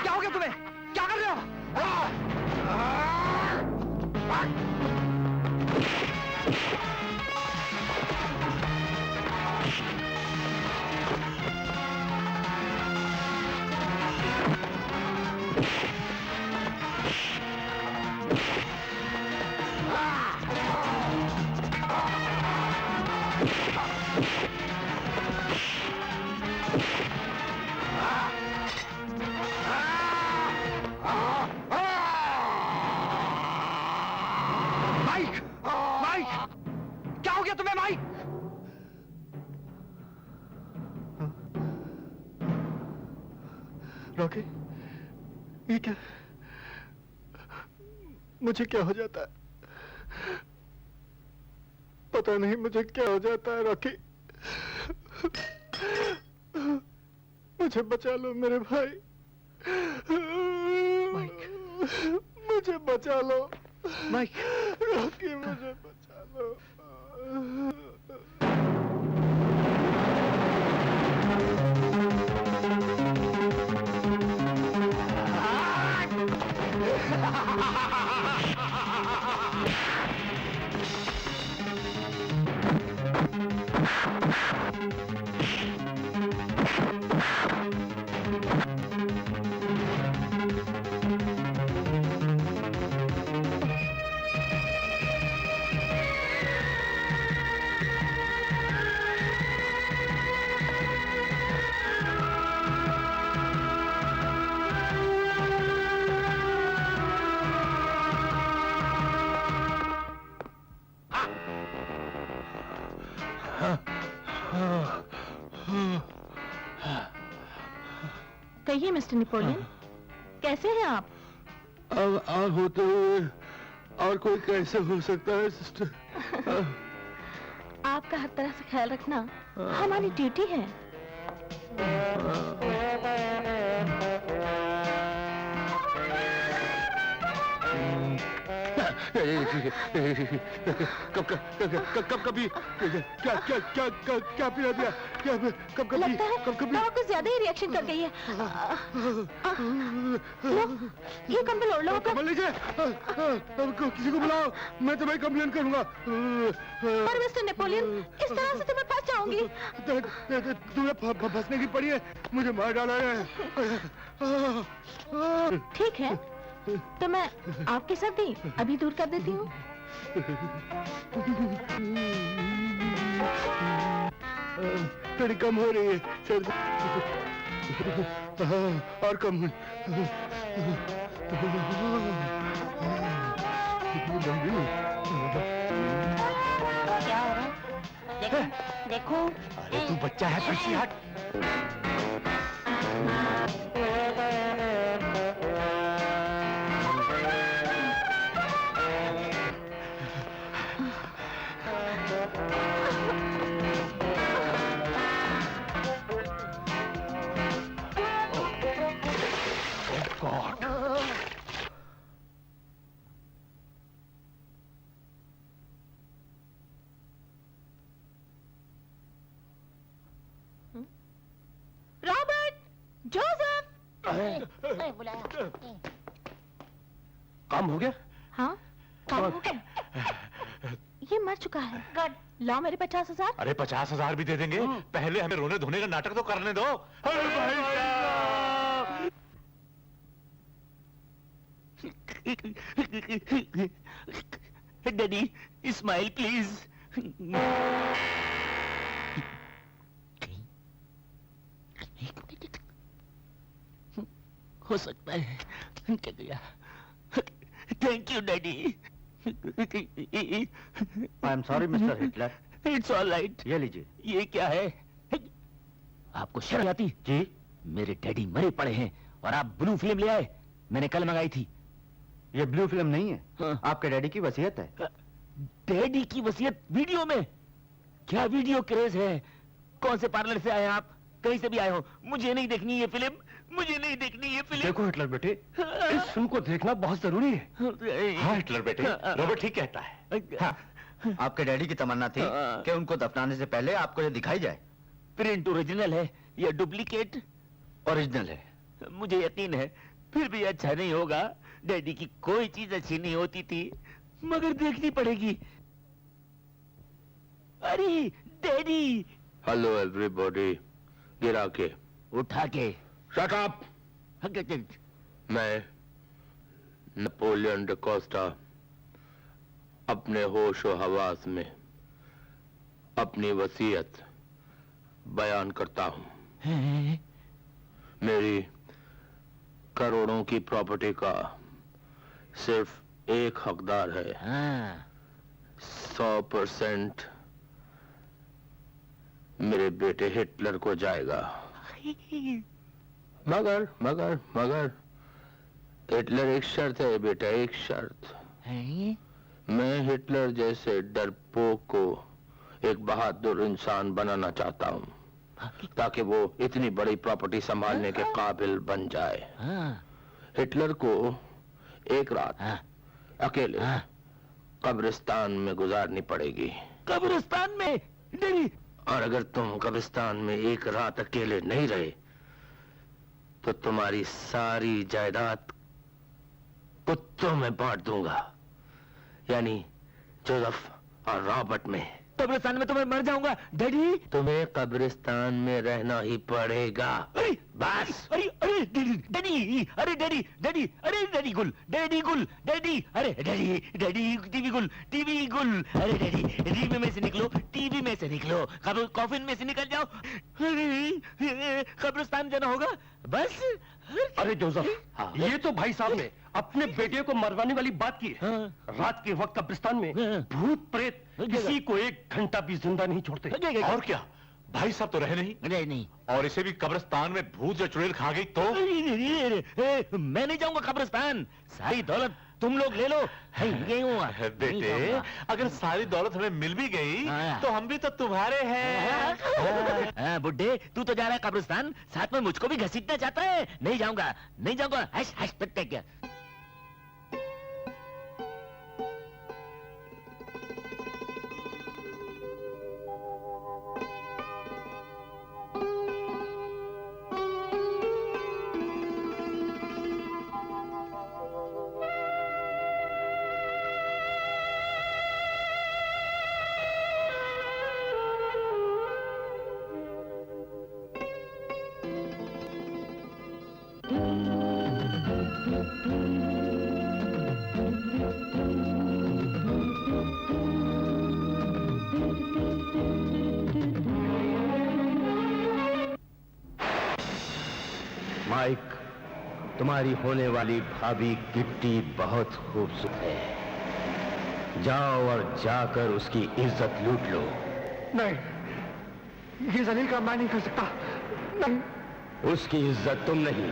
क्या हो गया तुम्हें? क्या कर रहे हो? माइक! माइक! क्या हो गया तुम्हें, माइक? रॉकी, ये क्या? मुझे क्या हो जाता है? पता नहीं मुझे क्या हो जाता है रॉकी। मुझे बचा लो मेरे भाई। माइक, मुझे बचा लो माइक, रॉकी, मुझे बचा लो। कहिए मिस्टर नेपोलियन, कैसे हैं आप? अब आग होते हुए और कोई कैसे हो सकता है सिस्टर? आपका हर तरह से ख्याल रखना हमारी ड्यूटी है। कभी क्या पिला दिया? लगता है दवा कुछ ज्यादा ही रिएक्शन कर गई है। लो, ये कंबल ओढ़ लो। कंबल लीजिए, किसी को बुलाओ, मैं तुम्हें कंप्लेन करूंगा। पर मिस्टर नेपोलियन, इस तरह से तो मैं फंस जाऊंगी। तुम्हें फंसने की पड़ी है, मुझे मार डाला है। ठीक है, तो मैं आपकी सर्दी अभी दूर कर देती हूँ। थोड़ी कम हो रही है सर्दी, और कम। क्या हो रहा है? देखो, देखो। अरे तू बच्चा है, पीछे हट। Robert, Joseph. काम हो गया? हाँ, काम हो गया। ये मर चुका है। गॉड, लाओ मेरे 50,000। अरे 50,000 भी दे देंगे, पहले हमें रोने धोने का नाटक तो करने दो। अरे भाई साहब! Daddy, smile please. हो सकता है क्या गया। Thank you daddy. I am sorry mister Hitler. It's all right. ये लीजिए। ये क्या है? आपको शर्म आती? जी, मेरे डैडी मरे पड़े हैं और आप ब्लू फिल्म ले आए। मैंने कल मंगाई थी। ये ब्लू फिल्म नहीं है, हाँ। आपके डैडी की वसीयत है। डैडी की वसीयत वीडियो में? क्या वीडियो क्रेज है? कौन से पार्लर से आए हैं आप? कहीं से भी आए हो, मुझे नहीं देखनी ये फिल्म, मुझे नहीं देखनी ये फिल्म। देखो हिटलर बेटे, इस फिल्म को देखना बहुत जरूरी है। हाँ हिटलर बेटे, रॉबर्ट ठीक कहता है। हाँ, आपके डैडी की तमन्ना थी कि उनको दफनाने से पहले आपको ये दिखाई जाए। प्रिंट ओरिजिनल है या डुप्लीकेट? ओरिजिनल है। मुझे यकीन है फिर भी अच्छा नहीं होगा। डैडी की कोई चीज अच्छी नहीं होती थी, मगर देखनी पड़ेगी। अरे डैडी! हेलो एवरीबॉडी, गिरा के, उठा के। Shut up. मैं नेपोलियन डिकोस्टा अपने होश और हवास में अपनी वसीयत बयान करता हूं। मेरी करोड़ों की प्रॉपर्टी का सिर्फ एक हकदार है। 100% मेरे बेटे हिटलर को जाएगा। मगर मगर मगर हिटलर एक शर्त है बेटा, एक शर्त। मैं हिटलर जैसे डरपोक को एक बहादुर इंसान बनाना चाहता हूं, ताकि वो इतनी बड़ी प्रॉपर्टी संभालने के काबिल बन जाए। हिटलर को एक रात अकेले कब्रिस्तान में गुजारनी पड़ेगी। कब्रिस्तान में? डैडी! और अगर तुम कब्रिस्तान में एक रात अकेले नहीं रहे तो तुम्हारी सारी जायदाद कुत्तों में बांट दूंगा, यानी जोसेफ और रॉबर्ट में। कब्रिस्तान में तो मैं मर जाऊंगा डैडी। तुम्हें कब्रिस्तान में रहना ही पड़ेगा। अरे बस। अरे अरे डैडी! अरे डैडी! डैडी! अरे डैडी गुल! डैडी गुल! डैडी! अरे डैडी! डैडी! टीवी गुल! टीवी गुल! अरे डैडी! टीवी में से निकलो, टीवी में से निकलो, कॉफिन में से निकल जाओ। अरे कब्रिस्तान जाना होगा बस। अरे जोसेफ, ये तो भाई साहब ने अपने बेटे को मरवाने वाली बात की है। रात के वक्त कब्रिस्तान में भूत प्रेत किसी को एक घंटा भी जिंदा नहीं छोड़ते। और क्या, भाई साहब तो रहे नहीं। नहीं। और इसे भी कब्रिस्तान में भूत या चुड़ैल खा गई तो? मैं नहीं जाऊंगा कब्रिस्तान। सारी दौलत तुम लोग ले लो। बेटे, अगर सारी दौलत हमें मिल भी गई तो हम भी तो तुम्हारे हैं। बुड्ढे, तू तो जा रहा है कब्रिस्तान, साथ में मुझको भी घसीटना चाहता है। नहीं जाऊंगा, नहीं जाऊंगा। हश हश क्या? माइक, तुम्हारी होने वाली भाभी किट्टी बहुत खूबसूरत है। जाओ और जाकर उसकी इज्जत लूट लो। नहीं, ये जलील काम मैं नहीं कर सकता। नहीं। उसकी इज्जत तुम नहीं,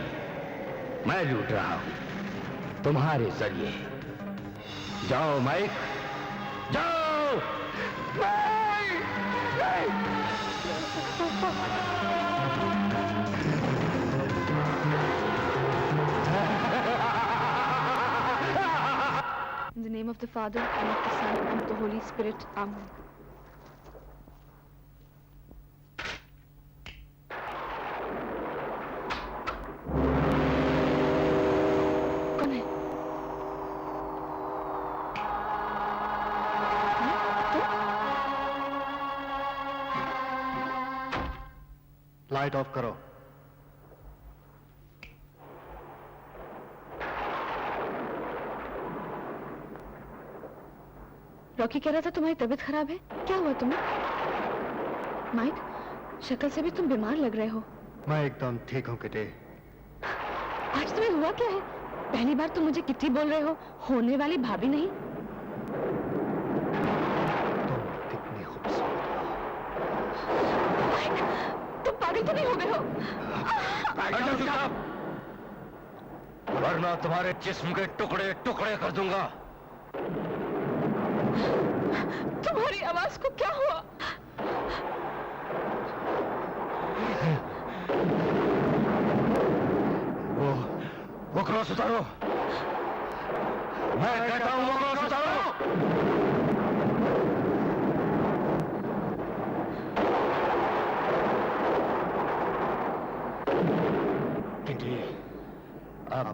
मैं लूट रहा हूं तुम्हारे जरिए। जाओ माइक, जाओ। In the name of the Father, and of the Son, and of the Holy Spirit. Amen. कौन है? लाइट ऑफ करो। रॉकी कह रहा था तुम्हारी तबीयत खराब है, क्या हुआ तुम्हें? माइक, शक्ल से भी तुम बीमार लग रहे हो। मैं एकदम ठीक हूँ किटी। आज तुम्हें हुआ क्या है? पहली बार तुम मुझे किटी बोल रहे हो, होने वाली भाभी नहीं। तुम कितनी खूबसूरत हो। माइक, तुम पागल तो नहीं हो गए हो? वरना तुम्हारे जिस्म के टुकड़े टुकड़े कर दूंगा। तुम्हारी आवाज को क्या हुआ? वो क्रॉस उतारो। मैं कहता हूं वो क्रॉस उतारो। किटी, अब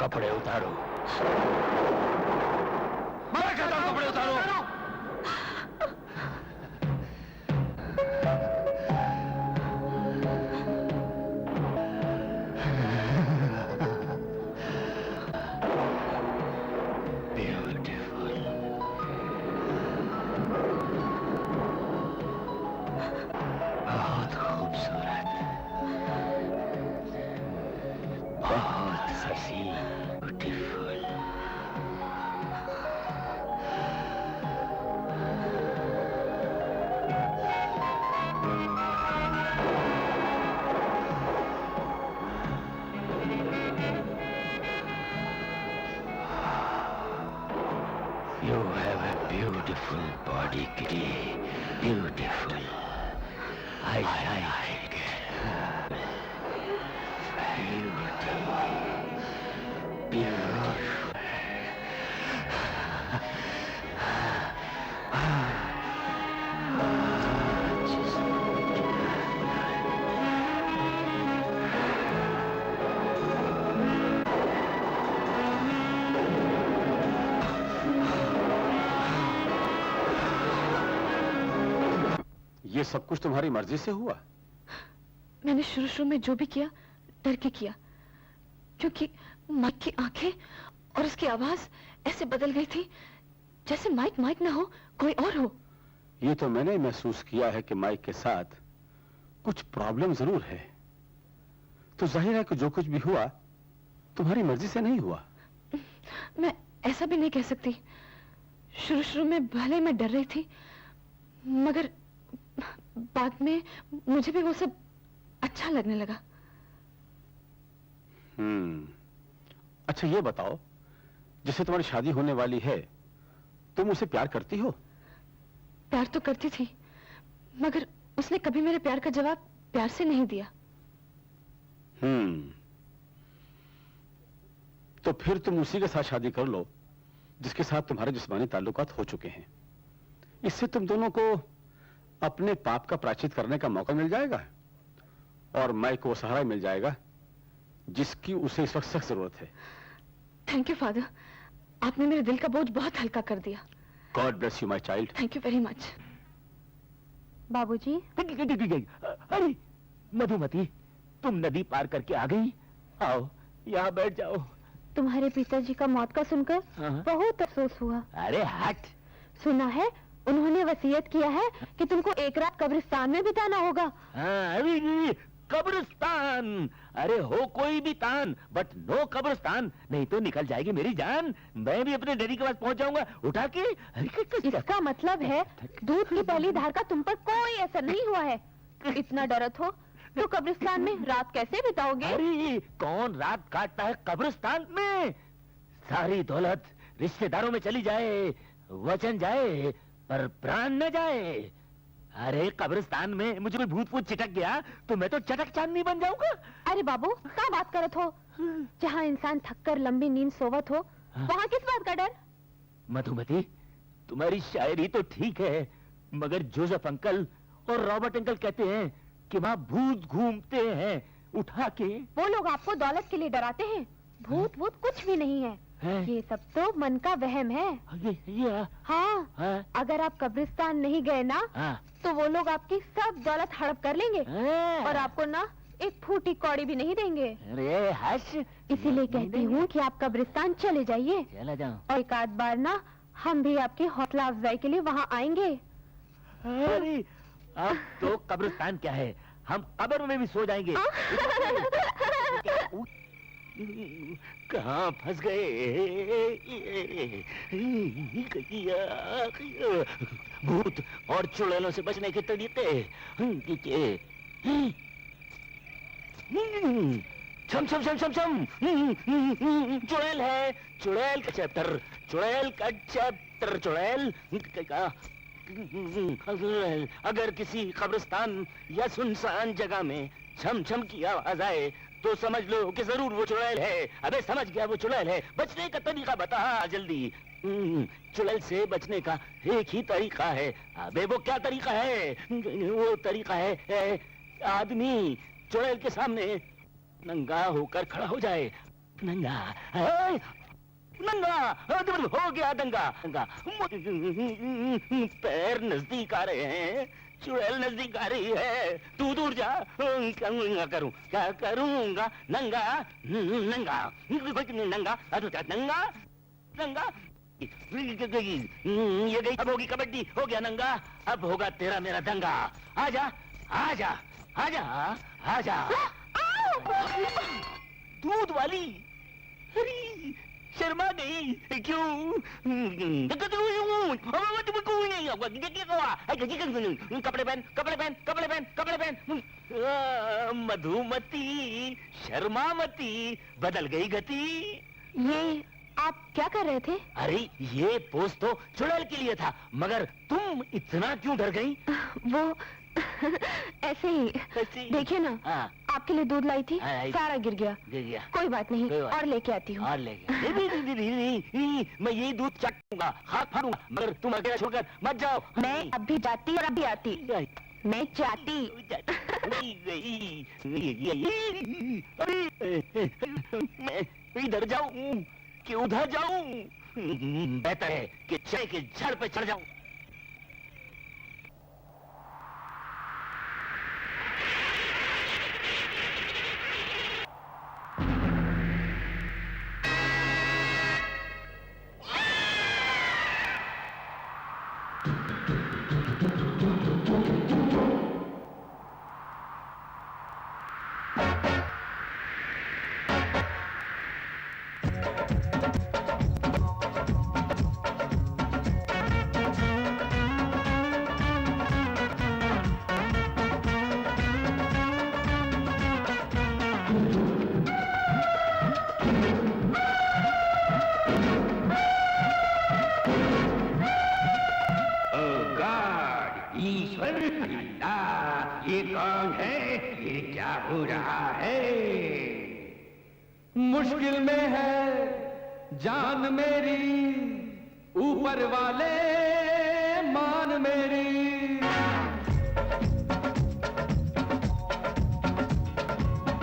कपड़े उतारो। मैं कहता हूं कपड़े उतारो। बहुत खूबसूरत, बहुत ससी, beautiful. You have a beautiful body, Kitty. Beautiful. I like it. Beautiful. Beautiful. ये सब कुछ तुम्हारी मर्जी से हुआ? मैंने शुरू में जो भी किया डर के किया, क्योंकि माइक की आंखें और उसकी आवाज ऐसे बदल गई थी जैसे माइक माइक ना हो, कोई और हो। ये तो मैंने महसूस किया है कि माइक के साथ कुछ प्रॉब्लम जरूर है। तो जाहिर है कि जो कुछ भी हुआ तुम्हारी मर्जी से नहीं हुआ। मैं ऐसा भी नहीं कह सकती। शुरू में भले मैं डर रही थी, मगर बाद में मुझे भी वो सब अच्छा लगने लगा। अच्छा ये बताओ, जिससे तुम्हारी शादी होने वाली है, तुम उसे प्यार करती हो? प्यार तो करती थी, मगर उसने कभी मेरे प्यार का जवाब प्यार से नहीं दिया। तो फिर तुम उसी के साथ शादी कर लो जिसके साथ तुम्हारे जिस्मानी ताल्लुकात हो चुके हैं। इससे तुम दोनों को अपने पाप का प्रायश्चित करने का मौका मिल जाएगा और माइक को सहारा मिल जाएगा जिसकी उसे इस वक्त सख्त जरूरत है। थैंक यू फादर, आपने मेरे दिल का बोझ बहुत हल्का कर दिया। God bless you my child. Thank you very much. बाबूजी, अरे मधुमती, तुम नदी पार करके आ गई। आओ यहाँ बैठ जाओ। तुम्हारे पिताजी का मौत का सुनकर बहुत अफसोस हुआ। अरे हट। सुना है उन्होंने वसीयत किया है कि तुमको एक रात कब्रिस्तान में बिताना होगा। हाँ, अभी कब्रिस्तान। अरे हो कोई भी तान, बट नो कब्रिस्तान, नहीं तो निकल जाएगी मेरी जान। मैं भी अपने डैडी के पास पहुंच जाऊंगा उठा के। इसका मतलब है दूध की पहली धार का तुम पर कोई असर नहीं हुआ है। इतना डरत हो तो कब्रिस्तान में रात कैसे बिताओगे? अरे कौन रात काटता है कब्रिस्तान में? सारी दौलत रिश्तेदारों में चली जाए, वचन जाए, पर प्राण न जाए। अरे कब्रिस्तान में मुझे कोई भूत फूत चिटक गया तो मैं तो चटक चांदनी बन जाऊंगा। अरे बाबू क्या बात करत हो? जहाँ इंसान थककर लंबी नींद सोवत हो वहाँ किस बात का डर? मधुमती, तुम्हारी शायरी तो ठीक है, मगर जोसेफ अंकल और रॉबर्ट अंकल कहते हैं कि वहाँ भूत घूमते हैं उठा के। वो लोग आपको दौलत के लिए डराते हैं, भूत भूत कुछ भी नहीं है। ये सब तो मन का वहम है। हाँ, अगर आप कब्रिस्तान नहीं गए ना तो वो लोग आपकी सब दौलत हड़प कर लेंगे और आपको ना एक फूटी कौड़ी भी नहीं देंगे। अरे हर्ष, इसीलिए कहती हूँ कि आप कब्रिस्तान चले जाइए। चला जाऊं। और एक आध बार ना हम भी आपकी हौसला अफजाई के लिए वहाँ आएंगे। अरे अब तो कब्रिस्तान क्या है, हम कब्र में भी सो जाएंगे। कहाँ फंस गए? भूत और चुड़ैलों से बचने के तरीके। छम छम छम छम छम, चुड़ैल है, चुड़ैल का चैप्टर, चुड़ैल का चैप्टर, चुड़ैल। अगर किसी कब्रिस्तान या सुनसान जगह में छम छम की आवाज आए तो समझ लो कि जरूर वो चुड़ैल है। अबे समझ गया, वो चुड़ैल है। बचने का तरीका बता जल्दी। चुड़ैल से बचने का एक ही तरीका है। अबे वो क्या तरीका है? वो तरीका है आदमी चुड़ैल के सामने नंगा होकर खड़ा हो जाए। नंगा नंगा हो गया दंगा। पैर नजदीक आ रहे हैं, चुड़ैल नजदीक आ रही है, तू दूर जा। क्या करूं, क्या करूंगा? नंगा नंगा नंगा नंगा नंगा। ये गई, अब होगी कबड्डी। हो गया नंगा, अब होगा तेरा मेरा दंगा। आजा आजा आजा आजा। दूध वाली, अरे शर्मा गई क्यों? कपड़े पहन कपड़े पहन कपड़े पहन कपड़े पहन। मधुमती शर्मामती, बदल गई गति। ये आप क्या कर रहे थे? अरे ये पोस्ट तो चुड़ैल के लिए था, मगर तुम इतना क्यों डर गई? वो ऐसे ही देखिए ना। आपके लिए दूध लाई थी, सारा गिर गया। कोई बात नहीं, और लेके आती हूँ। और लेके नहीं, मैं यही दूध चाटूंगा, हाथ फाड़ूंगा, मगर तुम अकेला छोड़कर मत जाओ। मैं अब भी जाती और अब भी आती। मैं चाहती। मैं इधर जाऊं कि उधर जाऊं? बेहतर है कि चाय के झाड़ पे चढ़ जाऊं। ये कौन है? ये क्या हो रहा है? मुश्किल में है जान मेरी, ऊपर वाले मान मेरी।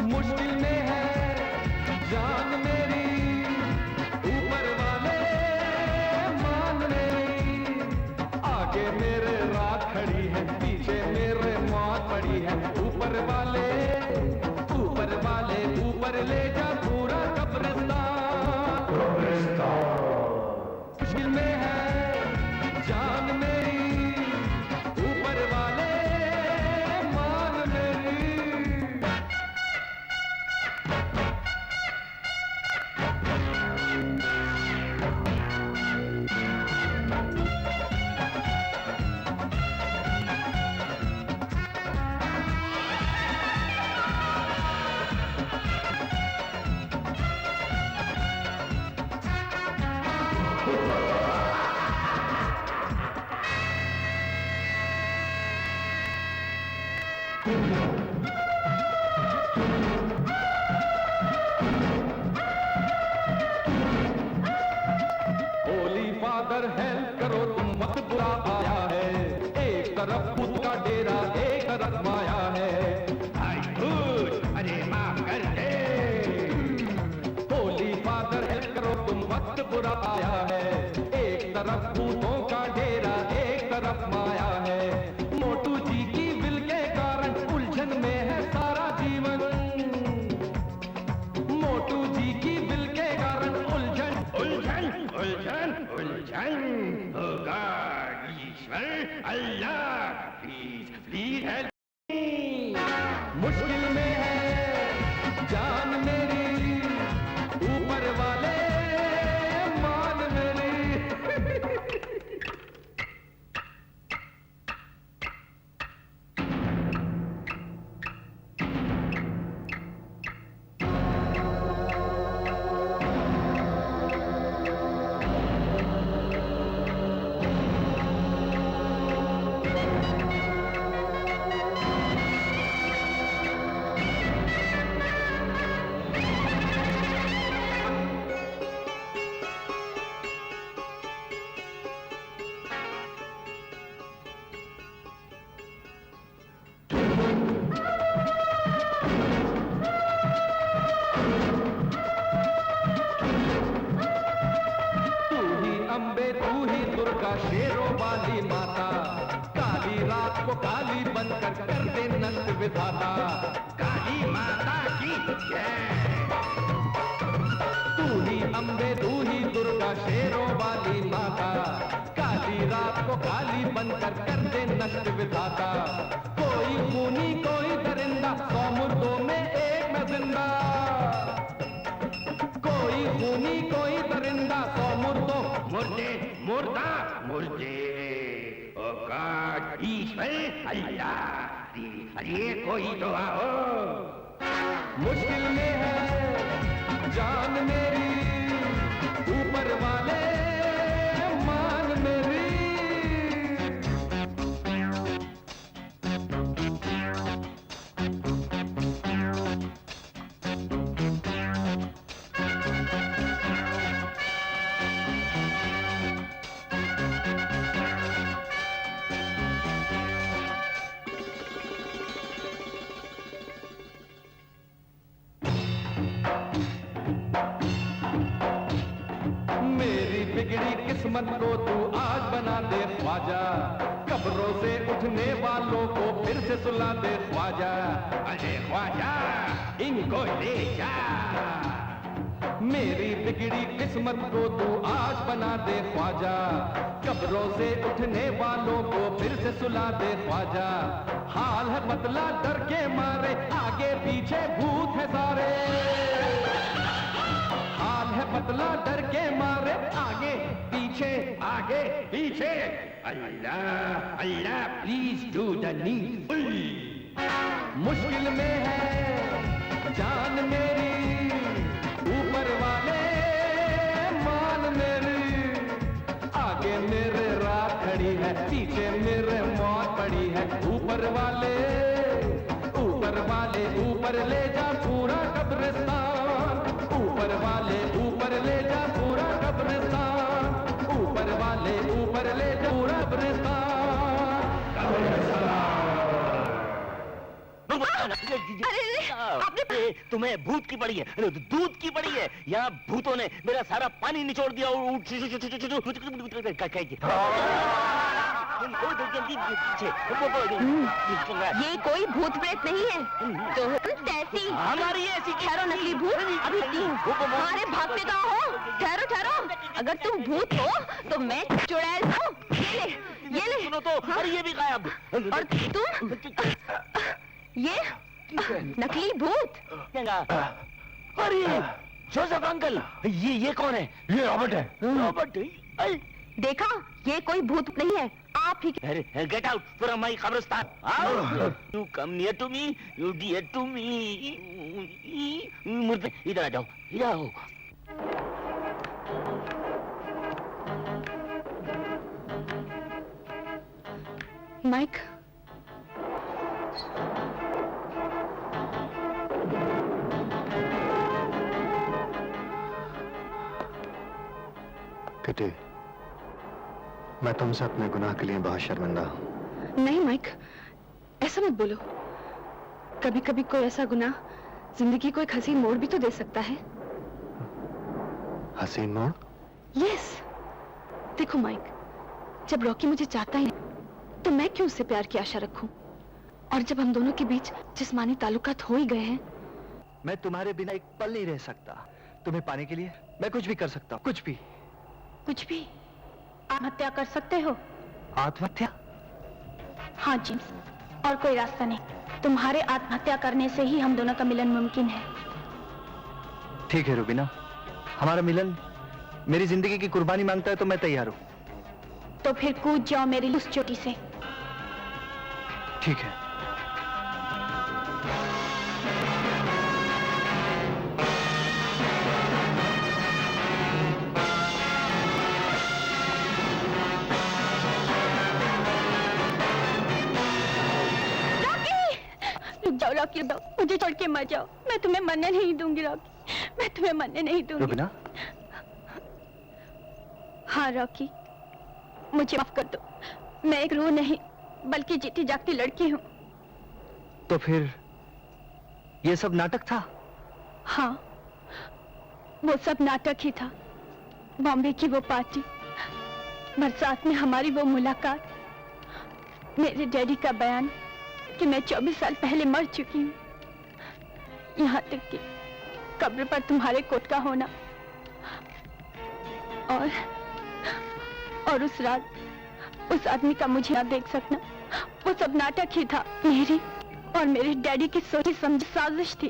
मुश्किल में है जान मेरी, ऊपर वाले मान मेरी। आगे मेरे रात खड़ी है, पीछे मेरे मौत पड़ी है। ऊपर वाले ऊपर ले जा पूरा कब्रिस्तान। मुश्किल में है जान मेरी, ऊपर वाले मान मेरी। फादर हेल्प करो तुम वक्त बुरा आया है, एक तरफ खुद का डेरा एक तरफ माया है। अरे माफ कर दे। होली फादर हेल्प करो तुम वक्त बुरा आया है, एक तरफ भूतों का डेरा एक तरफ माया है। मोटू जी की विल के कारण उलझन में है सारा जीवन, मोटू जी की विल के कारण उलझन उलझन उलझन उलझन। Oh God, Ishwar, Allah, please please help. मुश्किल में है जान मेरी, ऊपर वाले मान मेरी। अम्बे तू ही दुर्गा शेरों वाली माता, काली रात को काली बनकर कर दे नष्ट विधाता। काली माता की जय। तू ही अम्बे तू ही दुर्गा शेरों वाली माता, काली रात को काली बनकर कर दे नष्ट विधाता। कोई खूनी कोई दरिंदा, 100 मुर्दों में एक मैं जिंदा। कोई खूनी कोई दरिंदा, 100 मुर्दों मुर्दे मुर्दा मुर्दे। ओ गॉड, ईश्वर, अल्लाह, अरे कोई दुआ हो। मुश्किल में है जान मेरी, ऊपर वाले मान मेरी। मेरी बिगड़ी किस्मत को तू आज बना दे ख्वाजा, कब्रों से उठने वालों को फिर से सुला दे ख्वाजा। अरे ख्वाजा, इनको ले जा। मेरी बिगड़ी किस्मत को तू आज बना दे ख्वाजा, कब्रों से उठने वालों को फिर से सुला दे ख्वाजा। हाल है बदला डर के मारे, आगे पीछे भूत है सारे। हाल है बदला डर के मारे, आगे पीछे। अल्लाह अल्लाह, प्लीज डू द नीडफुल। मुश्किल में है जान मेरी, ऊपर वाले मान मेरी। आगे मेरे रात खड़ी है, पीछे मेरे मौत पड़ी है। ऊपर वाले ऊपर ले जा पूरा कब्रिस्तान। ऊपर वाले ऊपर ले जा पूरा कब्रिस्तान। ऊपर वाले ऊपर ले जा पूरा अरे तुम्हें भूत की पड़ी है, दूध की पड़ी है। यहाँ भूतों ने मेरा सारा पानी निचोड़ दिया। ये कोई भूत प्रेत नहीं है, तो तैसी हमारी ऐसी ठहरो नकली भूत, अभी हमारे भागते कहाँ हो? ठहरो ठहरो, अगर तुम भूत हो तो मैं चुड़ैल हूँ। ये ले सुनो तो, और ये भी गायब। और तुम ये नकली भूत। अरे जोसेफ अंकल, ये कौन है? ये रॉबर्ट है। रॉबर्ट, देखा, ये कोई भूत नहीं है, आप ही। गेट आउट फ्रॉम माय कब्रिस्तान। You come near to me, you dear to me. मुर्दे, इधर आ जाओ, इधर आओ। माइक, किटी, मैं तुमसे अपने गुनाह के लिए बहुत शर्मिंदा हूं। नहीं माइक, ऐसा मत बोलो। कभी कभी कोई ऐसा गुनाह जिंदगी को एक हसीन मोड़ भी तो दे सकता है। हसीन मोड़? यस। देखो माइक, जब रॉकी मुझे चाहता ही तो मैं क्यों उससे प्यार की आशा रखूं? और जब हम दोनों के बीच जिस्मानी ताल्लुकात हो ही गए हैं। मैं तुम्हारे बिना एक पल नहीं रह सकता। तुम्हें पाने के लिए मैं कुछ भी कर सकता हूँ, कुछ भी। कुछ भी? आत्महत्या कर सकते हो? आत्महत्या? हाँ जेम्स, और कोई रास्ता नहीं। तुम्हारे आत्महत्या करने से ही हम दोनों का मिलन मुमकिन है। ठीक है रुबीना, हमारा मिलन मेरी जिंदगी की कुर्बानी मांगता है तो मैं तैयार हूँ। तो फिर कूद जाओ मेरी उस चोटी से। ठीक है। रुक जाओ रॉकी, रुक जाओ, मुझे छोड़ के मत जाओ। मैं तुम्हें मरने नहीं दूंगी रॉकी, मैं तुम्हें मरने नहीं दूंगी। रुबीना? हाँ रॉकी, मुझे माफ कर दो। मैं एक रूह नहीं बल्कि जीती जागती लड़की हूँ। तो फिर ये सब नाटक था? हाँ, वो सब नाटक ही था। बॉम्बे की वो पार्टी, बरसात में हमारी वो मुलाकात, मेरे डैडी का बयान कि मैं 24 साल पहले मर चुकी हूँ, यहाँ तक कि कब्र पर तुम्हारे कोट का होना, और उस रात उस आदमी का मुझे ना देख सकना, वो सब नाटक ही था। मेरी और मेरे डैडी की सोची समझी साजिश थी।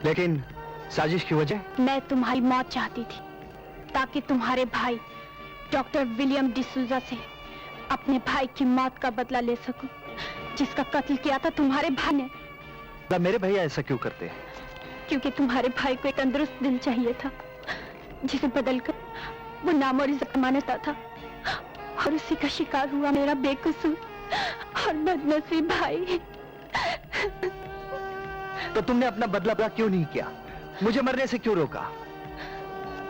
लेकिन साजिश की वजह? मैं तुम्हारी मौत चाहती थी ताकि तुम्हारे भाई डॉक्टर विलियम डिसूजा से अपने भाई की मौत का बदला ले सकूं, जिसका कत्ल किया था तुम्हारे भाई ने। मेरे भैया ऐसा क्यों करते हैं? क्योंकि तुम्हारे भाई को एक तंदुरुस्त दिल चाहिए था, जिसे बदलकर वो नाम और इज्जत मानता था, और उसी का शिकार हुआ मेरा बेकसूर और बदनसीब भाई। तो तुमने अपना बदला क्यों नहीं किया? मुझे मरने से क्यों रोका?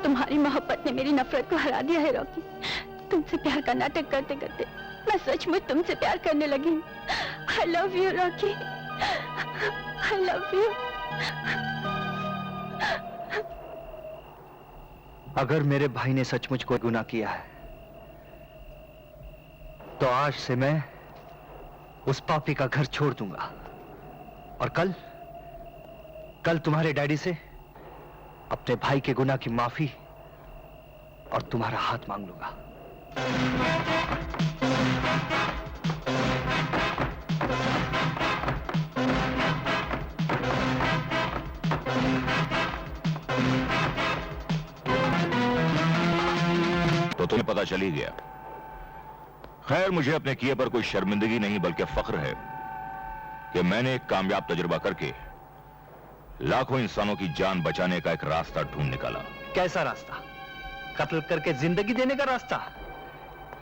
तुम्हारी मोहब्बत ने मेरी नफरत को हरा दिया है रॉकी। तुमसे प्यार का नाटक करते करते मैं सचमुच तुमसे प्यार करने लगी हूँ। I love you Rocky, I love you। अगर मेरे भाई ने सचमुच कोई गुनाह किया है तो आज से मैं उस पापी का घर छोड़ दूंगा, और कल तुम्हारे डैडी से अपने भाई के गुनाह की माफी और तुम्हारा हाथ मांग लूंगा। तो तुम्हें पता चल ही गया। खैर, मुझे अपने किए पर कोई शर्मिंदगी नहीं बल्कि फख्र है कि मैंने एक कामयाब तजुर्बा करके लाखों इंसानों की जान बचाने का एक रास्ता ढूंढ निकाला। कैसा रास्ता? कत्ल करके जिंदगी देने का रास्ता,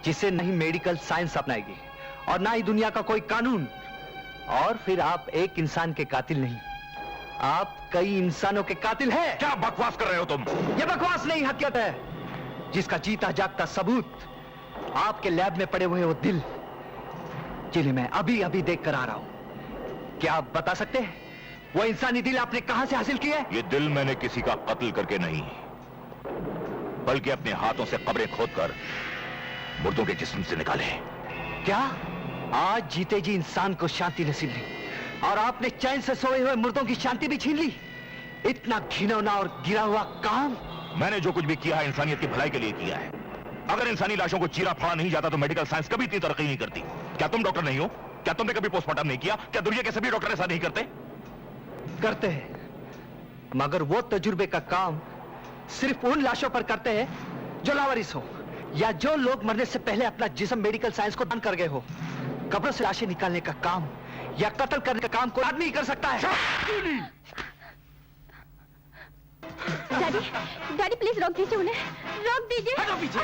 जिसे नहीं मेडिकल साइंस अपनाएगी और ना ही दुनिया का कोई कानून। और फिर आप एक इंसान के कातिल नहीं, आप कई इंसानों के कातिल हैं। क्या बकवास कर रहे हो तुम? ये बकवास नहीं, हकीकत है, जिसका जीता जागता सबूत आपके लैब में पड़े हुए वो दिल, जिन्हें मैं अभी अभी देख कर आ रहा हूं। क्या आप बता सकते हैं वो इंसानी दिल आपने कहां से हासिल किया है? ये दिल मैंने किसी का कत्ल करके नहीं, बल्कि अपने हाथों से कब्रें खोदकर मुर्दों के जिस्म से निकाले। क्या आज जीते जी इंसान को शांति नसीब नहीं, और आपने चैन से सोए हुए मुर्दों की शांति भी छीन ली? इतना घिनौना और गिरा हुआ काम। मैंने जो कुछ भी किया है इंसानियत की भलाई के लिए किया है। अगर इंसानी लाशों को चीरा फाड़ा नहीं जाता तो मेडिकल साइंस कभी इतनी तरक्की नहीं करती। क्या तुम डॉक्टर नहीं हो? क्या तुमने कभी पोस्टमार्टम नहीं किया? क्या दुनिया के सभी डॉक्टर ऐसा नहीं करते? करते हैं, मगर वो तजुर्बे का काम सिर्फ उन लाशों पर करते हैं जो लावारिस हो, या जो लोग मरने से पहले अपना जिस्म मेडिकल साइंस को दान कर गए हो। कब्र से लाशें निकालने का काम या कत्ल करने का काम कोई आदमी ही कर सकता है। डैडी, डैडी प्लीज रोक दीजिए उन्हें, रोक दीजिए। हटो पीछे।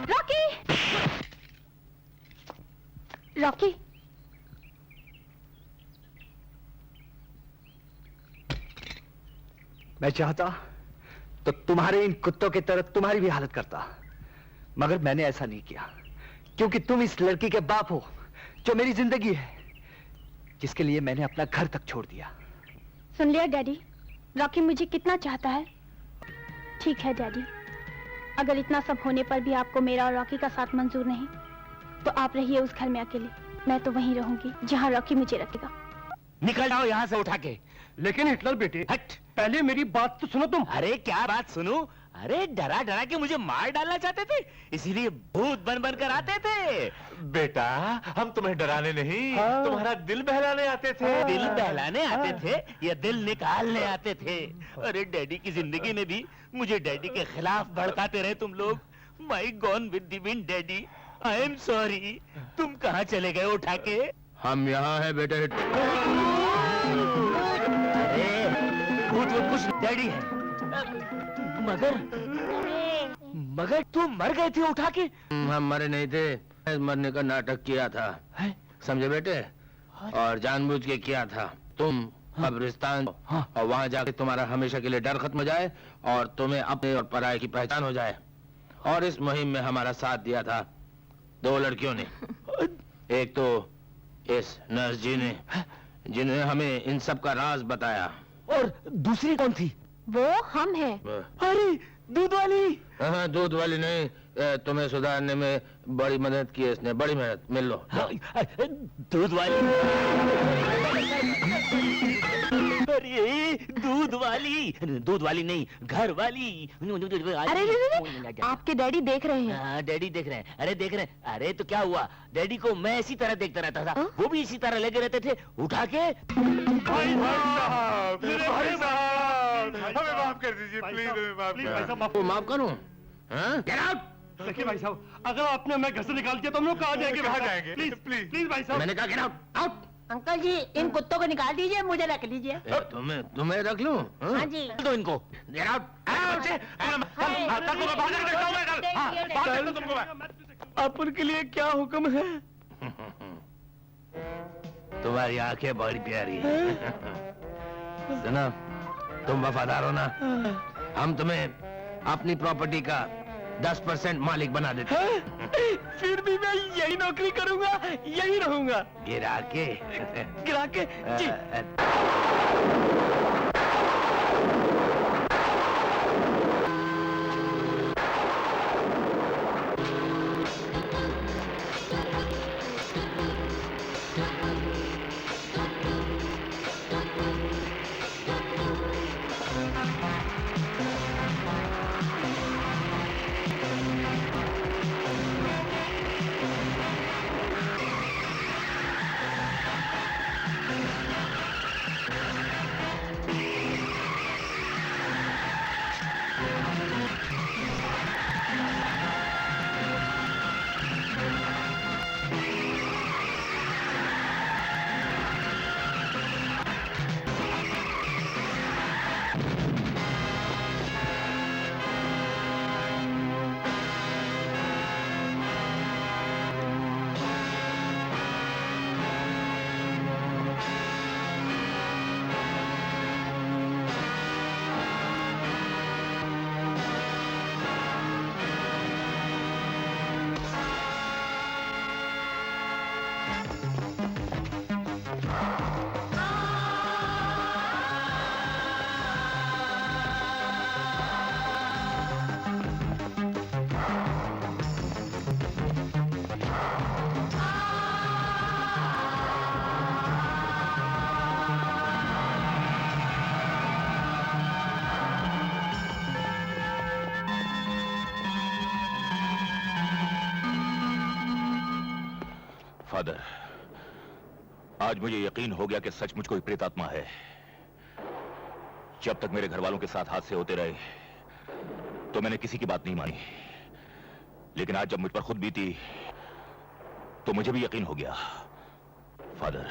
रॉकी! रॉकी! मैं चाहता तो तुम्हारे इन कुत्तों की तरह तुम्हारी भी हालत करता, मगर मैंने ऐसा नहीं किया, क्योंकि तुम इस लड़की के बाप हो जो मेरी जिंदगी है, जिसके लिए मैंने अपना घर तक छोड़ दिया। सुन लिया डैडी, रॉकी मुझे कितना चाहता है। ठीक है डैडी, अगर इतना सब होने पर भी आपको मेरा और रॉकी का साथ मंजूर नहीं, तो आप रहिए उस घर में अकेले। मैं तो वहीं रहूंगी जहाँ रॉकी मुझे रखेगा। निकल जाओ यहाँ से उठा के। लेकिन हिटलर बेटे, हट! पहले मेरी बात तो सुनो तुम। अरे क्या बात सुनूं? अरे डरा डरा के मुझे मार डालना चाहते थे, इसीलिए भूत बन बन कर आते थे। बेटा, हम तुम्हें डराने नहीं, तुम्हारा दिल बहलाने आते थे। दिल बहलाने आते थे या दिल निकालने आते थे? अरे डैडी की जिंदगी में भी मुझे डैडी के खिलाफ भड़काते रहे तुम लोग। My gone with the wind daddy, I am sorry. तुम कहाँ चले गए उठा के? हम यहाँ हैं बेटे। अरे वो तो कुछ डैडी है, मगर तुम मर गए थे उठा के? हम मरे नहीं थे, मरने का नाटक किया था, समझे बेटे, और जानबूझ के किया था। तुम कब्रिस्तान और वहाँ जाके तुम्हारा हमेशा के लिए डर खत्म हो जाए और तुम्हें अपने और पराये की पहचान हो जाए। और इस मुहिम में हमारा साथ दिया था 2 लड़कियों ने। एक तो इस नर्स जी ने, जिन्हें हमें इन सब का राज बताया, और दूसरी कौन थी? वो हम हैं। अरे दूध वाली! हाँ, दूध वाली नहीं, तुम्हें सुधारने में बड़ी मदद की है इसने, बड़ी मेहनत। मिल लो। दूध वाली! अरे दूध वाली नहीं, घर वाली। अरे आपके डैडी देख रहे हैं। हाँ, डैडी देख रहे हैं। अरे देख रहे हैं। अरे तो क्या हुआ, डैडी को मैं इसी तरह देखता रहता था, वो भी इसी तरह लगे रहते थे उठा के। भाई साहब, हमें माफ कर दीजिए प्लीज, हमें माफ कर। माफ करूं? देखिए भाई साहब, अगर आपने मैं घर से निकाल दिया तो हम लोग कहाँ जाएंगे? प्लीज प्लीज प्लीज भाई साहब। मैंने कहा गेट आउट, आउट। अंकल जी, इन कुत्तों को निकाल दीजिए, मुझे रख लीजिए। तुम्हें रख लूं? हाँ जी। दो इनको। Get out. अपन के लिए क्या हुक्म है? तुम्हारी आंखें बड़ी प्यारी हैं। सुनो, तुम वफादार हो ना, हम तुम्हें अपनी प्रॉपर्टी का 10% मालिक बना देते हैं। फिर भी मैं यही नौकरी करूंगा, यही रहूंगा। गिरा के जी। फादर, आज मुझे यकीन हो गया कि सचमुच कोई प्रेतात्मा है। जब तक मेरे घर वालों के साथ हादसे होते रहे तो मैंने किसी की बात नहीं मानी, लेकिन आज जब मुझ पर खुद बीती तो मुझे भी यकीन हो गया। फादर,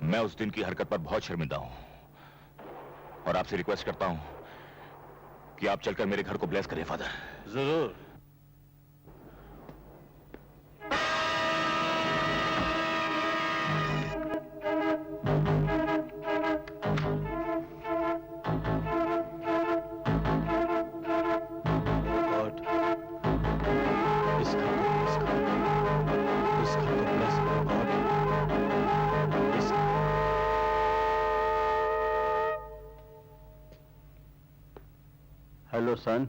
मैं उस दिन की हरकत पर बहुत शर्मिंदा हूं और आपसे रिक्वेस्ट करता हूं कि आप चलकर मेरे घर को ब्लेस करें। फादर, जरूर। Hello, son.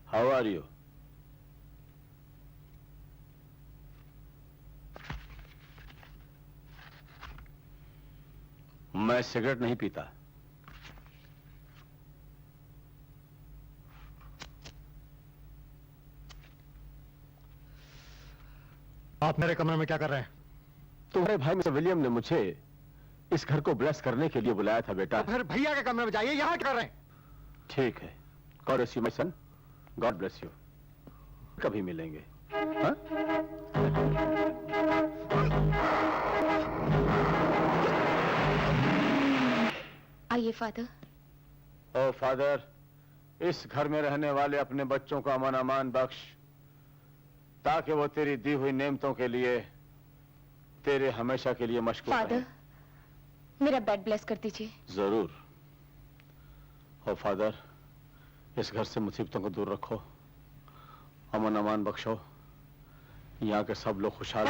How are you? मैं सिगरेट नहीं पीता। आप मेरे कमरे में क्या कर रहे हैं? तुम्हारे भाई मिस्टर विलियम ने मुझे इस घर को ब्लेस करने के लिए बुलाया था बेटा। तो फिर भैया के कमरे में जाइए, यहाँ क्या कर रहे हैं? ठीक है। God bless you my son. God bless you. कभी मिलेंगे। हाँ? आइए फादर। ओ फादर, इस घर में रहने वाले अपने बच्चों को अमन अमान बख्श, ताकि वो तेरी दी हुई नेमतों के लिए तेरे हमेशा के लिए मशगूल रहें। फादर, मेरा बेड ब्लेस कर दीजिए। जरूर। ओ फादर, इस घर से मुसीबतों को दूर रखो, अमन अमान बख्शो, यहाँ के सब लोग खुशहाल।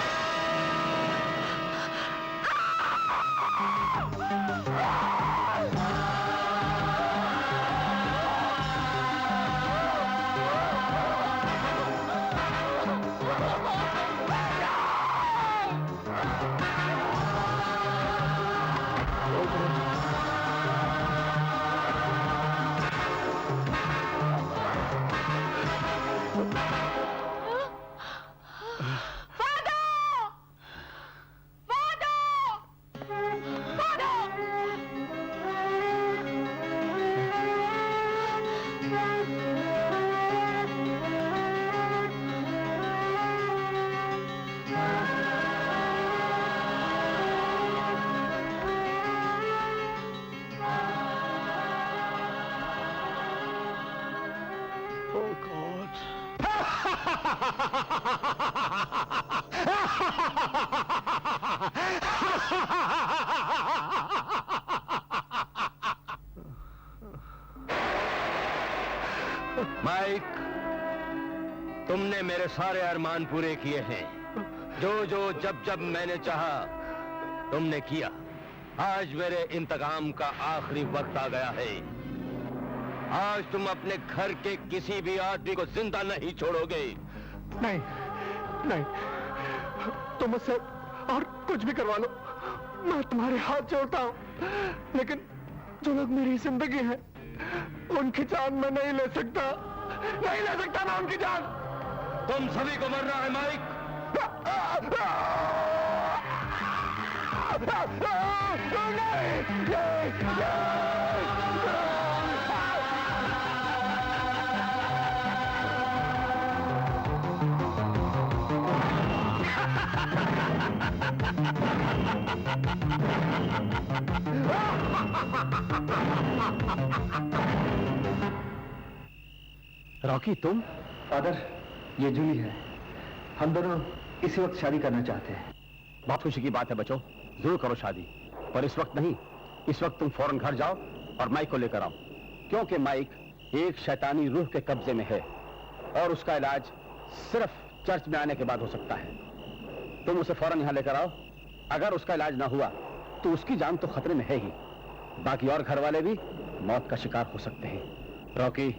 माइक, तुमने मेरे सारे अरमान पूरे किए हैं। जो जो जब जब मैंने चाहा तुमने किया। आज मेरे इंतकाम का आखिरी वक्त आ गया है। आज तुम अपने घर के किसी भी आदमी को जिंदा नहीं छोड़ोगे। नहीं, नहीं, तुम मुझसे और कुछ भी करवा लो, मैं तुम्हारे हाथ जोड़ता हूँ, लेकिन जो लोग मेरी जिंदगी है उनकी जान मैं नहीं ले सकता, नहीं ले सकता मैं उनकी जान। तुम सभी को मरना है माइक। रॉकी, तुम? फादर, ये जूली है। हम दोनों इसी वक्त शादी करना चाहते हैं। बहुत खुशी की बात है बच्चों, जरूर करो शादी, पर इस वक्त नहीं। इस वक्त तुम फौरन घर जाओ और माइक को लेकर आओ, क्योंकि माइक एक शैतानी रूह के कब्जे में है और उसका इलाज सिर्फ चर्च में आने के बाद हो सकता है। तुम उसे फौरन यहाँ लेकर आओ। अगर उसका इलाज ना हुआ तो उसकी जान तो खतरे में है ही, बाकी और घर वाले भी मौत का शिकार हो सकते हैं। रॉकी,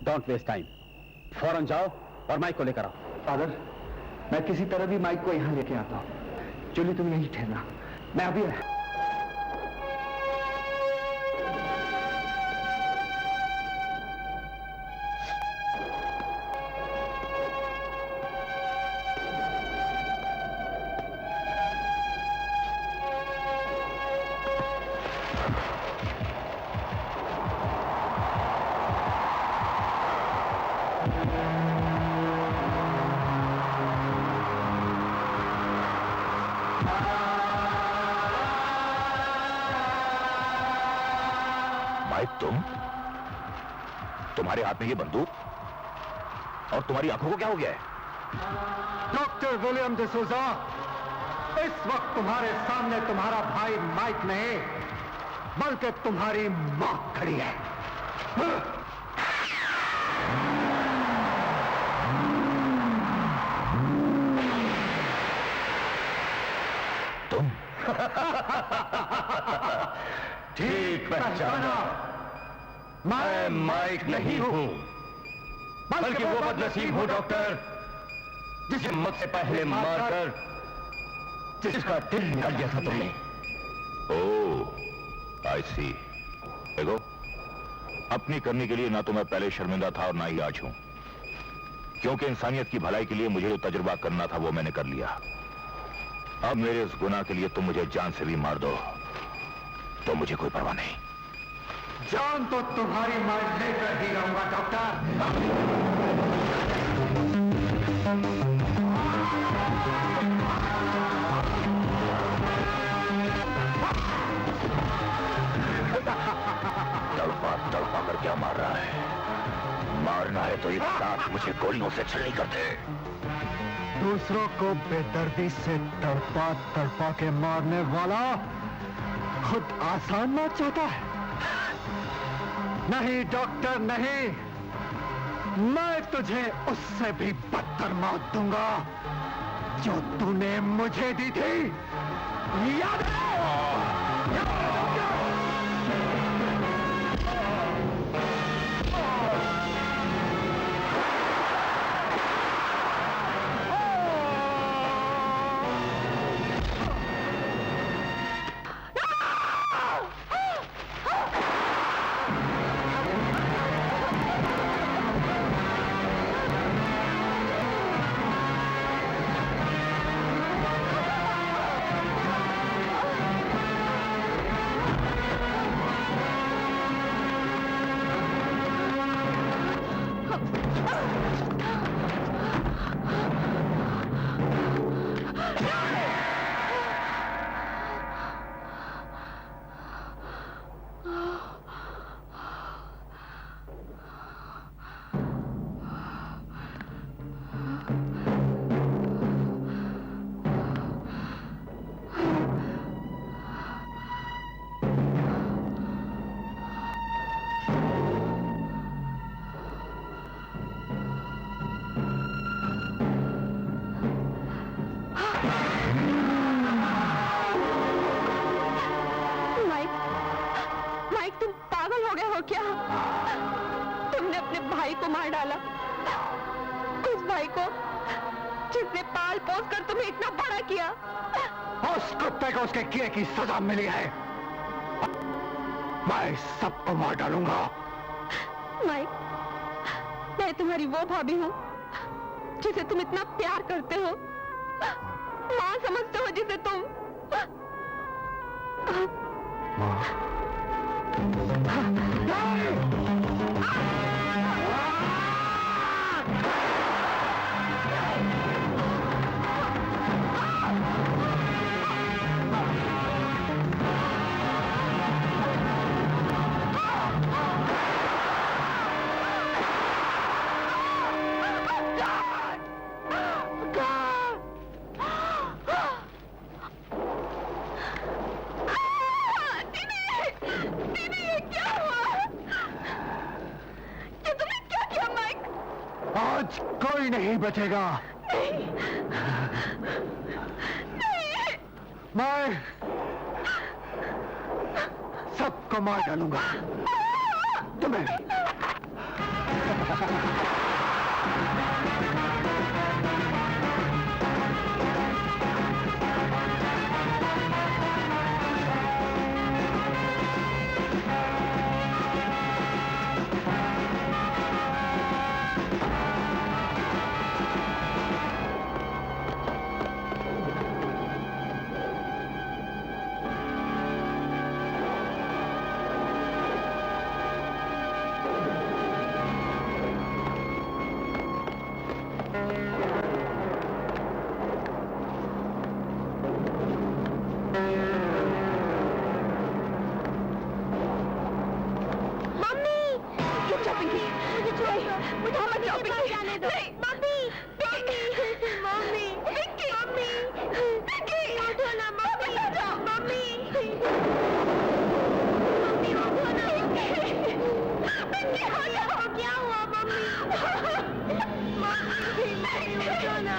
डोंट वेस्ट टाइम, फौरन जाओ और माइक को लेकर आओ। फादर, मैं किसी तरह भी माइक को यहाँ लेके आता हूँ। जूली, तुम यहीं ठहरना, मैं अभी माइक, तुम्हारे हाथ में ये बंदूक और तुम्हारी आंखों को क्या हो गया है? डॉक्टर विलियम डिसूजा, इस वक्त तुम्हारे सामने तुम्हारा भाई माइक नहीं, बल्कि तुम्हारी मां खड़ी है। तुम ठीक पहचाना, मैं माइक नहीं हूं, बल्कि वो बदनसीब हूं डॉक्टर, जिसे मौत से पहले मारकर जिसका दिल निकाल दिया था तुमने। ओह, आई सी। देखो, अपनी करने के लिए ना तो मैं पहले शर्मिंदा था और ना ही आज हूं, क्योंकि इंसानियत की भलाई के लिए मुझे जो तजुर्बा करना था वो मैंने कर लिया। अब मेरे इस गुनाह के लिए तुम मुझे जान से भी मार दो तो मुझे कोई परवाह नहीं। जान तो तुम्हारी मैं लेकर ही रहूंगा डॉक्टर। तड़पा तड़पा कर क्या मार रहा है? मारना है तो एक साथ मुझे गोलियों से छलनी कर दे। दूसरों को बेदर्दी से तड़पा तड़पा के मारने वाला खुद आसान मौत चाहता है। नहीं डॉक्टर नहीं, मैं तुझे उससे भी बदतर मौत दूंगा जो तूने मुझे दी थी। याद है? क्या तुमने अपने भाई को मार डाला? उस भाई को जिसने पाल पोस कर तुम्हें इतना बड़ा किया। उस कुत्ते को उसके किए की सजा मिली है। मैं सबको मार डालूंगा। माइक, मैं तुम्हारी वो भाभी हूँ जिसे तुम इतना प्यार करते हो, माँ समझते हो जिसे तुम। आज कोई नहीं बचेगा। नहीं। मैं सबको मार डालूंगा, तुम्हें भी। मुझे बाहर जाने दो। मम्मी, मम्मी, मम्मी, मम्मी, उठो ना मम्मी, मम्मी, मम्मी उठो ना। क्या हुआ मम्मी? मम्मी, उठो ना।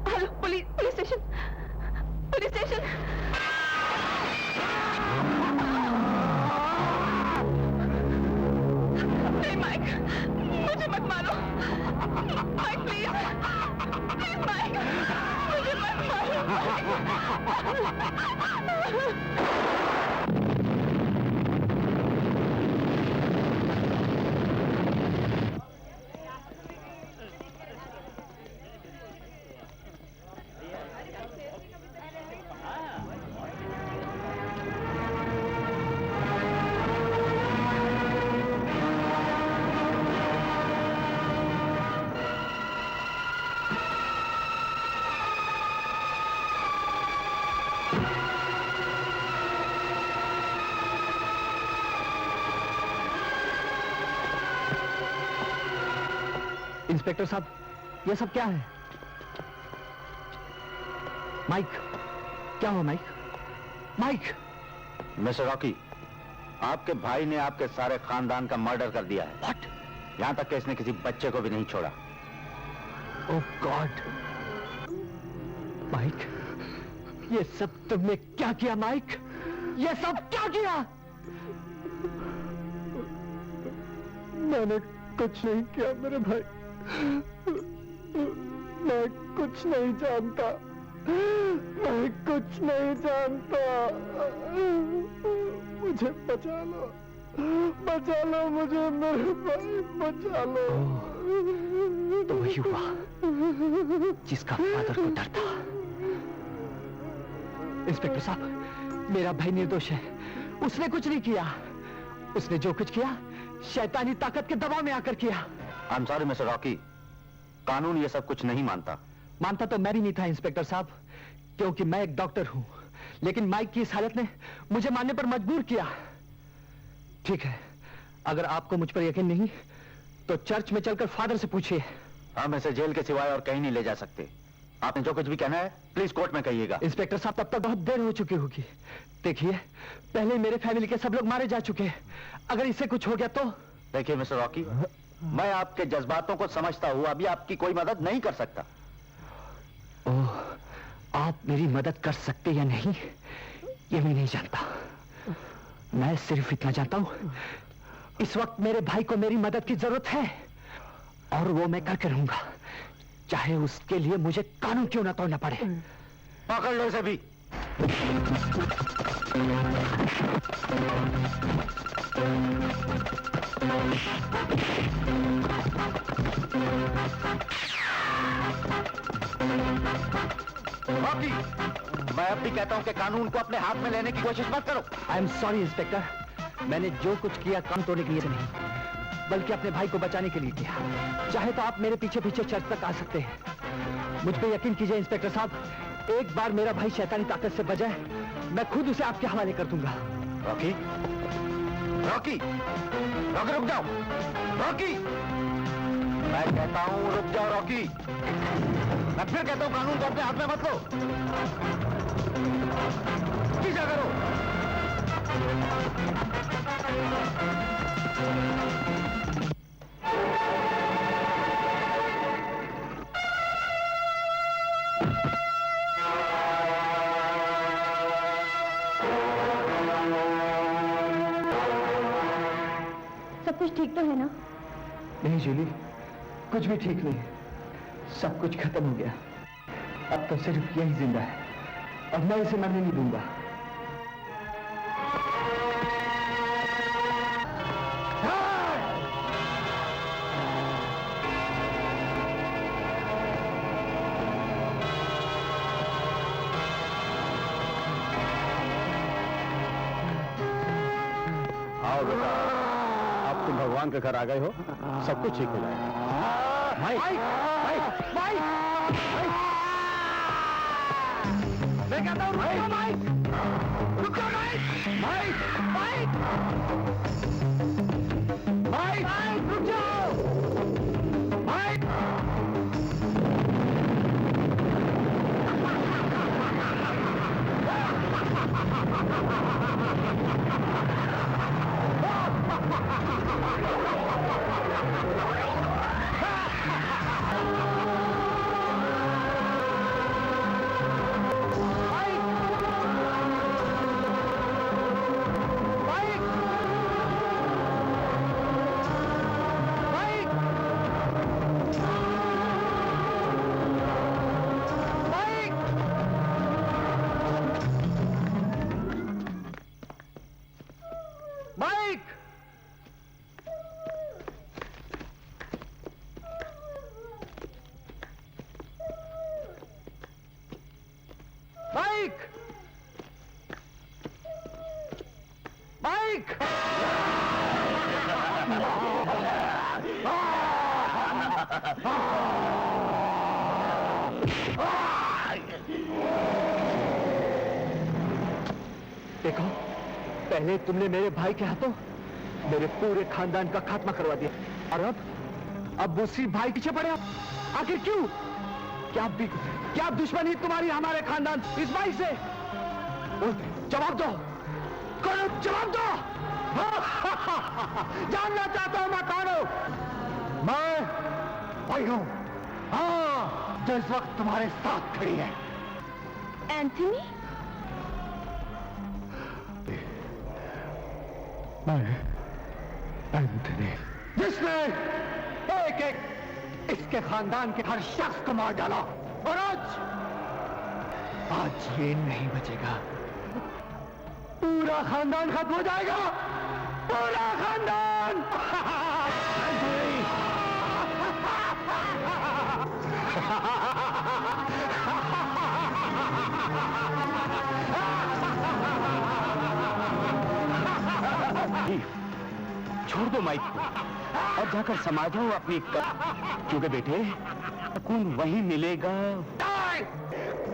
Hello, police station, police station. नहीं माइक, मुझे मत मारो। माइक प्लीज, प्लीज माइक, मुझे मत मारो। इंस्पेक्टर साहब, ये सब क्या है? माइक, क्या हुआ माइक? माइक! मिस्टर रॉकी, आपके भाई ने आपके सारे खानदान का मर्डर कर दिया है। What? यहां तक कि इसने किसी बच्चे को भी नहीं छोड़ा। ओह गॉड! माइक, ये सब तुमने क्या किया माइक? ये सब क्या किया? मैंने कुछ नहीं किया मेरे भाई। मैं कुछ नहीं जानता। मैं कुछ नहीं जानता। मुझे बचा लो, बचा लो मुझे मेरे भाई, बचा लो। तो वही हुआ जिसका फादर को डर था। इंस्पेक्टर साहब, मेरा भाई निर्दोष है। उसने कुछ नहीं किया। उसने जो कुछ किया शैतानी ताकत के दबाव में आकर किया। आई एम सॉरी मिस्टर रॉकी, कानून ये सब कुछ नहीं मानता। मानता तो मैं भी नहीं था इंस्पेक्टर साहब, क्योंकि मैं एक डॉक्टर हूं। लेकिन माइक की इस हालत ने मुझे मानने पर मजबूर किया। ठीक है, अगर आपको मुझ पर यकीन नहीं तो चर्च में चलकर फादर से पूछिए। हम इसे जेल के सिवाय और कहीं नहीं ले जा सकते। आपने जो कुछ भी कहना है प्लीज कोर्ट में कहिएगा। इंस्पेक्टर साहब, तब तक बहुत देर हो चुकी होगी। देखिए, पहले मेरे फैमिली के सब लोग मारे जा चुके हैं। अगर इससे कुछ हो गया तो? देखिए मिस्टर रॉकी, मैं आपके जज्बातों को समझता हूं, अभी आपकी कोई मदद नहीं कर सकता। ओह, आप मेरी मदद कर सकते या नहीं ये मैं नहीं जानता। मैं सिर्फ इतना जानता हूं, इस वक्त मेरे भाई को मेरी मदद की जरूरत है और वो मैं करके रहूंगा, चाहे उसके लिए मुझे कानून क्यों ना तोड़ना पड़े। पकड़ लो इसे भी। रॉकी, मैं अब भी कहता हूं कि कानून को अपने हाथ में लेने की कोशिश मत करो। आई एम सॉरी इंस्पेक्टर, मैंने जो कुछ किया काम तोड़ने के लिए नहीं, बल्कि अपने भाई को बचाने के लिए किया। चाहे तो आप मेरे पीछे पीछे चर्च तक आ सकते हैं। मुझ पे यकीन कीजिए इंस्पेक्टर साहब, एक बार मेरा भाई शैतानी ताकत से बचे, मैं खुद उसे आपके हवाले कर दूंगा। रॉकी, रॉकी, रॉकी रुक जाओ। रॉकी, मैं कहता हूं रुक जाओ रॉकी। मैं फिर कहता हूं कानून को अपने हाथ में मत लो। पीछा करो। कुछ ठीक तो है ना? नहीं जूली, कुछ भी ठीक नहीं। सब कुछ खत्म हो गया। अब तो सिर्फ यही जिंदा है और मैं इसे मरने नहीं दूंगा। आओ बेटा, अब तुम भगवान के घर आ गए हो, सब कुछ ठीक हो जाएगा। माइक, माइक, माइक, माइक, मैं कहता हूँ रुक जाओ माइक, रुक जाओ Mike, Mike, Mike, Mike, Mike, रुक जाओ, माइक। माइक, माइक, माइक, देखो, पहले तुमने मेरे भाई के हाथों मेरे पूरे खानदान का खात्मा करवा दिया और अब वो सिर्फ भाई पीछे पड़े आप। आखिर क्यों? क्या दुश्मनी तुम्हारी हमारे खानदान इस भाई से? जवाब दो, करो जवाब दो। जानना चाहता हूं मैं कौन हूं? मैं भाई हूं, हाँ, जो इस वक्त तुम्हारे साथ खड़ी है। एंथनी? मैं एंथनी, जिसने एक एक इसके खानदान के हर शख्स को मार डाला और आज ये नहीं बचेगा। पूरा खानदान खत्म हो जाएगा, पूरा खानदान। छोड़ दो माइक को और जाकर समाधो अपनी क्योंकि बेटे सुकून वहीं मिलेगा।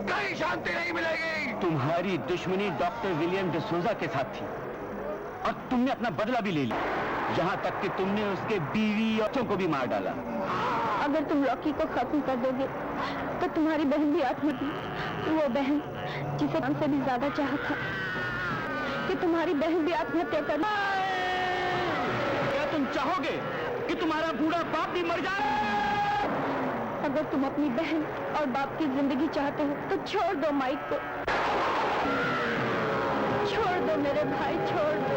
कहीं शांति नहीं मिलेगी। तुम्हारी दुश्मनी डॉक्टर विलियम डिसूजा के साथ थी और तुमने अपना बदला भी ले लिया, यहाँ तक कि तुमने उसके बीवी और बच्चों को भी मार डाला। अगर तुम रॉकी को खत्म कर दोगे तो तुम्हारी बहन भी आत्महत्या, वो बहन जिसे हमसे भी ज्यादा चाहा था, कि तुम्हारी बहन भी आत्महत्या कर। क्या तुम चाहोगे कि तुम्हारा बूढ़ा बाप भी मर जाए? अगर तुम अपनी बहन और बाप की जिंदगी चाहते हो तो छोड़ दो माइक को, छोड़ दो मेरे भाई, छोड़ दो।